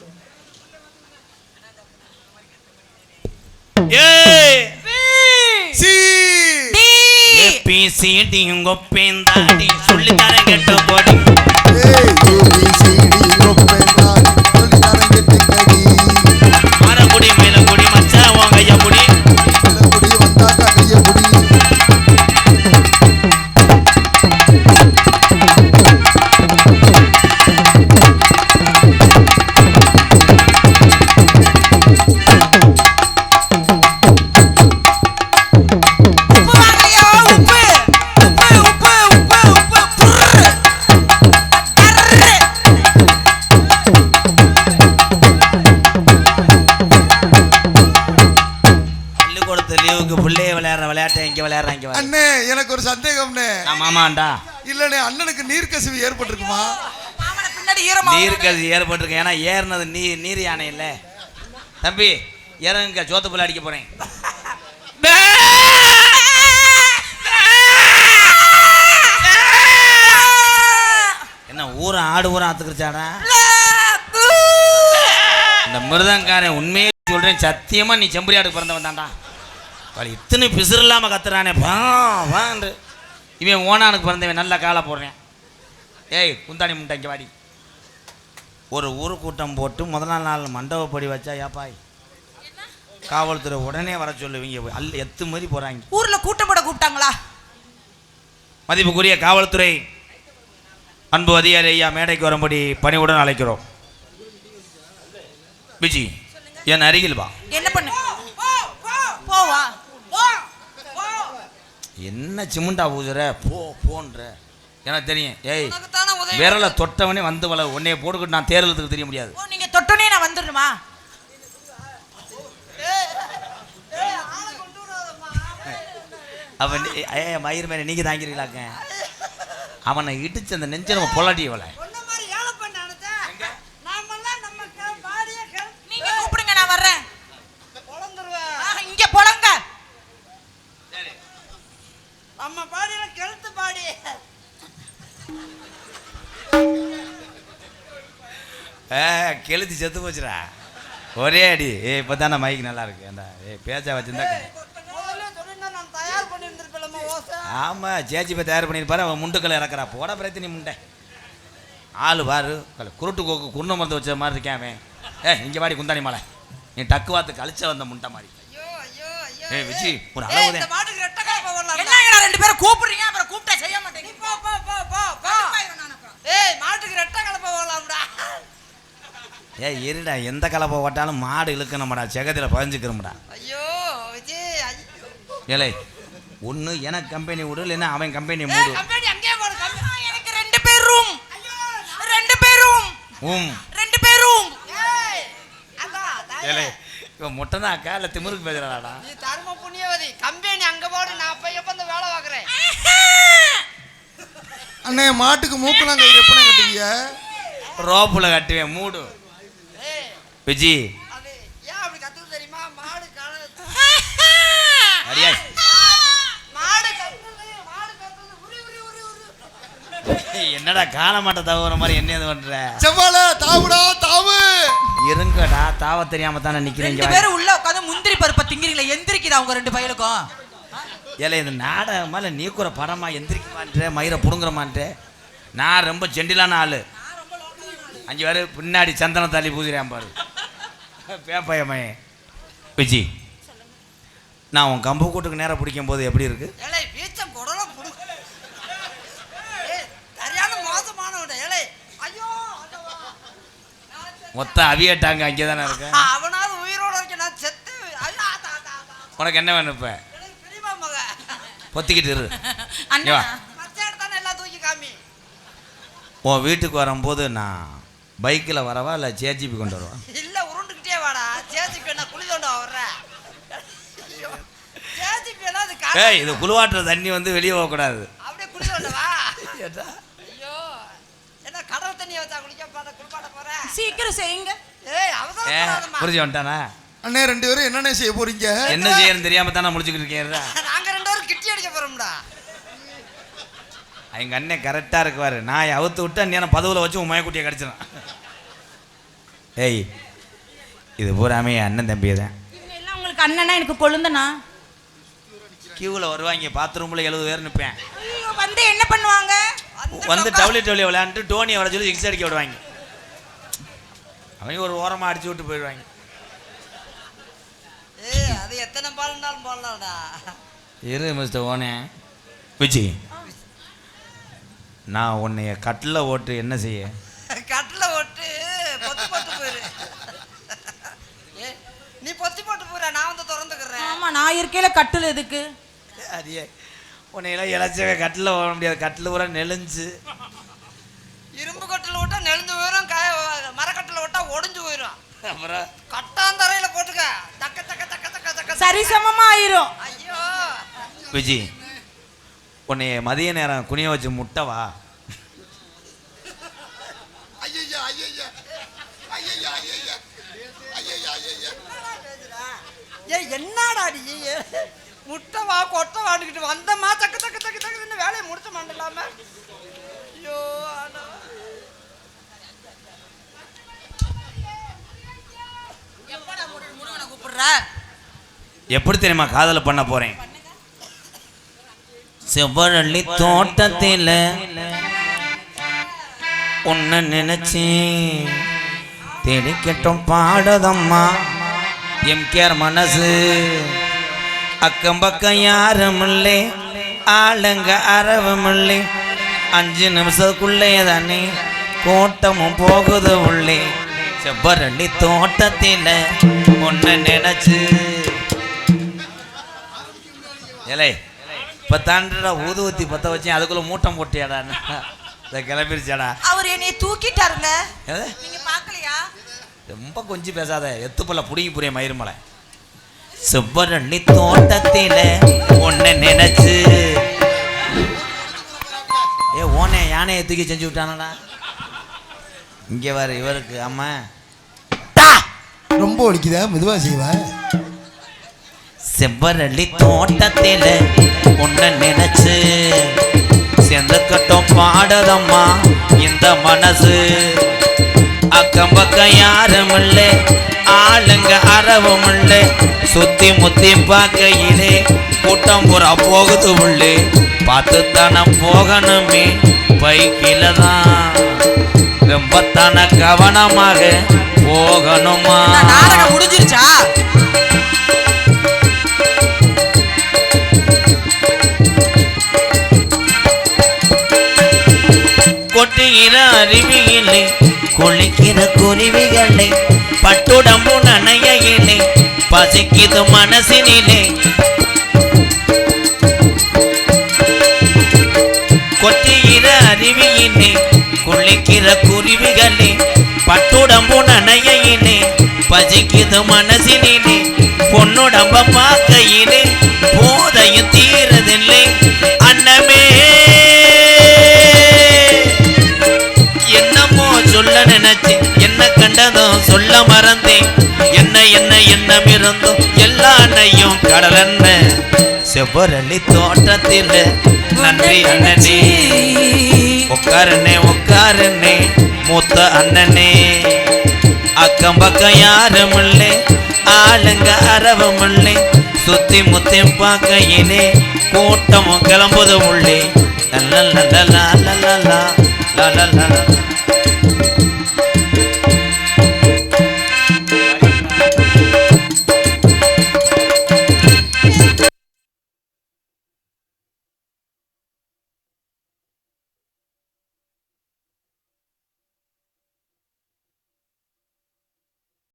S5: சொல்லித்தரேன் கேட்டு போடி. மரக்குடி மேலக்குடி மச்சா உன் கைய குடி.
S4: உப்பு வாங்கலையா? உப்பு உப்பு உப்பு உப்பு உப்பு புர்ரு. டர்ரு.
S5: பள்ளிக்கூடத்து லீவுக்கு பிள்ளைய விளையாடுற விளையாட்டை இங்க விளையாடுறான் இங்க விளையாடுறான்.
S2: அண்ணே எனக்கு ஒரு சந்தேகம்னே.
S5: ஆமாண்டா.
S2: இல்லண்ணே அண்ணனுக்கு நீர்க்கசிவு ஏற்பட்டிருக்குமா?
S4: மாமனை பின்னாடி ஈரமா
S5: நீருக்கு ஏற்பட்டிருக்கு. ஏன்னா ஏறினது நீர் யானை இல்லை தம்பி. இறங்க சோத்து புள்ள அடிக்க போறேன். என்ன ஊரை ஆடு ஊரை ஆத்துக்கிச்சாடா இந்த மிருதங்காரன். உண்மையே சொல்றேன் சத்தியமா நீ செம்பரி ஆடுக்கு பிறந்தவன் தான்டா. இத்தனை பிசுறு இல்லாம கத்துறானே வாண்டு. இவன் ஓனானுக்கு பிறந்தவன் நல்ல காலை போடுறேன். ஏய் குந்தாணி முட்டை இங்கே வாடி. ஒரு ஊரு கூட்டம் போட்டு முதல் நாள் மண்டபப்படி வச்சா ஏப்பாய் காவல்துறை உடனே வர சொல்லுவீங்க. அல்ல எத்து மாதிரி போறாங்க.
S4: ஊர்ல கூட்டம் போட கூப்பிட்டாங்களா?
S5: மதிப்புக்குரிய காவல்துறை அன்பு அதிகாரி ஐயா மேடைக்கு வரும்படி பணிவுடன் அழைக்கிறோம். விஜி என் அருகில் வா.
S4: என்ன பண்ணு? போவா.
S5: என்ன சிமுண்டா பூசுற போ போன்ற எனக்கு தெரியும். ஏய்
S6: உனக்குத்தானே உதவி.
S5: விரலை தொட்டவனே வந்து வள உன்னைய போட்டுக்கிட்டு நான் தேர்தலுக்கு தெரிய முடியாது.
S4: ஓ நீங்க தொட்டனே நான் வந்துடணுமா?
S5: அவன் மயிர் மேலே நீங்க தாங்கிறீங்களாக்க. அவனை இடிச்சு அந்த நெஞ்ச நம்ம பொல்லாட்டி இவளை.
S6: ஒன்ன மாதிரி ஏழை பண்ண நினைச்சேன். நாமெல்லாம் நம்ம பாடியே அம்மா பாடியில கெழுத்து பாடி.
S5: கெளுத்தி செத்து போச்சுடா ஒரே அடி. இப்போ தானே மைக் நல்லா இருக்கு. அந்த பேச்சா வச்சிருந்தா
S6: முதல்ல சொல்லிருந்தா நான் தயார் பண்ணியிருந்திருப்பேன்மா ஓசை.
S5: ஆமாம் சேச்சி போய் தயார் பண்ணியிருப்பாரு. அவன் முண்டுக்களை இறக்குறா போட பிரச்சனை முண்டை ஆள் பாரு குருட்டு கோக்கு குருண மருந்து வச்ச மாதிரி இருக்கேன் அவன். இங்கே வாடி குந்தாணி மாலை நீ டக்குவாத்து கழிச்ச வந்த முண்டை மாதிரி.
S6: ஐயோ ஐயோ ஐயோ.
S5: விஜி ஒரு
S6: ஏய்,
S5: அளவு
S6: இந்த மாட்டுக்கு ரெட்டை கலப்பை வரலாம்.
S4: என்னங்கடா ரெண்டு பேரும் கூப்பிடுறீங்க அப்புறம் கூப்பிட்டா செய்ய மாட்டேங்க.
S6: போ போ போ போ போ. ஏய் மாட்டுக்கு ரெட்டை கலப்பை வரலாம்டா.
S5: இருடா எந்த கலப்பை ஓட்டாலும் மாடு இழுக்கணும்டா செகத்தில் பதிஞ்சுக்கிறோம்டா.
S6: ஐயோ விஜய் ஐயோ.
S5: ஏலே ஒன்று எனக்கு கம்பெனி விடு இல்லைன்னா அவன் கம்பெனி மூடு.
S6: கம்பெனி அங்கேயே போடு.
S4: எனக்கு 2 பேரும் 2 பேரும் 2 பேரும்.
S6: ஏய் அதான்
S5: ஏலே இவன் முட்டைனாக்கா இல்லை திமிருக்கு பேசுறாடா.
S6: நீ தர்ம புண்ணியவதி. கம்பெனி அங்க போடு. நான் போய் எப்ப இந்த வேலை பார்க்குறேன்.
S2: அண்ணே மாட்டுக்கு மூக்கெல்லாம் கயிறு எப்பனே கட்டுவீங்க?
S5: ரோப்புல கட்டுவேன் மூடு.
S6: ஏய்
S5: விஜி
S6: அது ஏன் அப்படி கத்துது தெரியுமா? மாடு
S5: அடியா
S6: மாடு கத்துது உரி உரி உரி உரி.
S5: என்னடா கால மாட்ட தவற மாதிரி என்ன இது பண்ற?
S2: செவ்வாழை தாவுடா தாவு.
S5: இருங்கடா தாவ தெரியாம தானே நிக்கிறீங்க.
S4: 2 பேரும் உள்ள உட்காந்து முந்திரி பருப்பை திங்கிறீங்களா? எந்திரிக்குதா உங்க 2 பையலுக்கும்?
S5: ஏலே இது நாடகமா இல்லை நீக்குற படமா? எந்திரிக்க மாட்டேன் மயிரை புடுங்குற மாட்டேன். நான் ரொம்ப ஜெண்டிலான ஆளு. 5 பேர் பின்னாடி சந்தன தள்ளி பூசிறேன் பாரு பேப்பையம்மையே. விஜி நான் உன் கம்பு கூட்டுக்கு நேரம் பிடிக்கும் போது எப்படி இருக்கு?
S6: ஏலே வீச்சம் குடல புடு. ஏய் சரியான மோசமானவட. ஏலே ஐயோ
S5: மொத்த அவியட்டாங்க அங்கே தானே இருக்கு.
S6: அவனாவது உயிரோட இருக்க நான் செத்து. ஐயா தா தா தா.
S5: உனக்கு என்ன வேணும் இப்போ?
S6: எனக்கு பிரிமா மக.
S5: பொத்திக்கிட்டு இரு.
S4: அண்ணா
S6: மச்ச எடுத்தானே எல்லாம் தூக்கி காமி.
S5: உன் வீட்டுக்கு வரும்போது நான் பைக்கில் வரவா இல்லை ஜேஜிபி கொண்டு வரவா?
S6: இல்ல உருண்டுக்கிட்டே வாடா. சேச்சிக்கு என்ன குழி தோண்ட வர்ற? ஐயோ சேச்சிக்கு எல்லாம் அது
S5: ஏய் இது குளுவாட்டுற தண்ணி வந்து வெளியே போகக்கூடாது.
S6: அப்படியே குழி தோண்ட வா. ஐயோ என்ன கடல் தண்ணியை வச்சா குளிக்க பாட குளிப்பாட போற?
S4: சீக்கிரம் செய்யுங்க.
S6: ஏய் அவசரப்படாதம்மா.
S5: புரிஞ்சு வந்துட்டானா?
S2: அண்ணே 2 பேரும் என்னென்ன செய்ய போறீங்க?
S5: என்ன செய்யணும்னு தெரியாம தானே முடிச்சுக்கிட்டு இருக்கேன்.
S6: நாங்க 2 பேரும் கிட்டி அடிக்க போறோம்டா.
S5: எங்கள் அண்ணன் கரெக்டாக இருக்குவார். நான் அவுத்து விட்டு அண்ணன் பதவியில் வச்சு உன் மயக்குட்டியை கடிச்சிடான். ஏய் இது பூராமே அண்ணன் தம்பியை தான்.
S4: இவங்க எல்லாம் உங்களுக்கு அண்ணனா எனக்கு கொழுந்தனா?
S5: கியூவில் வருவாங்க பாத்ரூமில் 70 பேர் நிற்பேன்.
S4: ஐயோ வந்து என்ன பண்ணுவாங்க?
S5: வந்து டவுளி விளையாண்டுட்டு டோனியை வர சொல்லி சிக்ஸ் அடிக்க விடுவாங்க. அவங்க ஒரு ஓரமாக அடிச்சு விட்டு போயிடுவாங்க.
S6: ஏய் அது எத்தனை பால்னாலும் போடலாம்டா.
S5: இரு மிஸ்டர் ஓனே. விஜி நான் உன்னைய கட்டில் ஓட்டு என்ன செய்ய?
S6: கட்டில ஓட்டு பொத்தி போட்டு போயிரு. நீ பொத்தி போட்டு போற. நான் வந்து திறந்துக்கிறேன்.
S4: ஆமா நான் இருக்கையில கட்டுல எதுக்கு?
S5: அடியே உன்னையெல்லாம் இழைச்சவே கட்டில் ஓட முடியாது. கட்டில் பூரா நெளிஞ்சு.
S6: இரும்பு கட்டில் ஓட்டா நெளிஞ்சு போயிடும். மரக்கட்டில் ஓட்டா ஒடிஞ்சு போயிடும்.
S5: அப்புறம்
S6: கட்டாந்தரையில போட்டுக்க. தக்க தக்க தக்க தக்க தக்க
S4: சரிசமமா ஆயிரும்.
S6: ஐயோ
S5: விஜி உன்னைய மதிய நேரம் குனிய வச்சு முட்டவா?
S2: ஐயையா ஐயையா ஐயையா ஐயையா ஐயையா ஐயையா.
S6: ஏய் என்னடா நீ முட்டவா கொட்டவாண்டுக்கிட்டு வந்தமா தக்க தக்க தக்க தக்க வேலையை முடிச்ச மாட்டலாம. ஐயோ
S5: எப்படி தெரியுமா காதல பண்ண போறேன்? செவ்வரளி தோட்டத்தில் உன்னை நினைச்சி தேடிக்கட்டும் பாடதம்மா எம்கேர் மனசு. அக்கம் பக்கம் யாரும் இல்லை ஆளுங்க அரவும் இல்லை. 5 நிமிஷத்துக்குள்ளே தானே கோட்டமும் போகுது உள்ளே. செவ்வரளி தோட்டத்தில் உன்னை நினைச்சு. ஏலே இப்போ தாண்டா ஊதுவத்தி பற்ற வச்சேன் அதுக்குள்ள மூட்டம் போட்டியாடா கிளம்பிருச்சாடா.
S4: அவர் என்னைய தூக்கிட்டாருங்க.
S5: எது?
S4: நீங்க பாக்கலையா?
S5: ரொம்ப கொஞ்சம் பேசாத எத்துப்பல்ல புடிங்கி புரிய மயிருமலை. செவ்வரளி தோட்டத்தில உன்னை நினைச்சு. ஓனே யானையை தூக்கி செஞ்சு விட்டானடா. இங்கே வர இவருக்கு அம்மா
S2: ரொம்ப ஒழிக்குதா மெதுவா செய்வா.
S5: செவ்வரளி தோட்டத்தில உன்னை நினைச்சு சேர்ந்துக்கட்டும் பாடதம்மா இந்த மனசு. அக்கம் பக்கம் யாரும் இல்லை, ஆளுங்க அறவும் இல்லை, சுத்தி முத்தி பார்க்கையிலே கூட்டம் புறா போகுது உள்ளே. பார்த்து தானே போகணுமே பைக்கில தான், ரொம்ப தானே கவனமாக போகணுமா.
S4: நாடகம் முடிஞ்சிருச்சா?
S5: கொட்டுகிற அருவியிலே குளிக்கிற குருவிகளை பட்டுடம்பு நனையிலே பசிக்குது மனசினிலே. கொட்டுகிற அருவியிலே குளிக்கிற குருவிகளே பட்டுடம்பு நனையிலே பசிக்குது மனசினிலே. பொன்னுடம்ப பார்க்கையிலே போதையும் தீரதில்லை அன்னமே. என்னமோ சொல்ல நினைச்சு என்ன கண்டதும் சொல்ல மறந்தேன். என்ன என்ன எண்ணம் இருந்தும் எல்லானையும் கடலென்ன. செவ்வரளி தோட்டத்தில் நன்றி அண்ணனே. உட்காருனே உட்காருனே மூத்த அண்ணனே. அக்கம் பக்கம் யாரும் இல்லை, ஆளுங்க அறவும் இல்லை, சுத்தி முத்தி பார்க்கையிலே கூட்டமும் கிளம்புது உள்ளே. லா லா லா லா லா லா லா லா லா லா.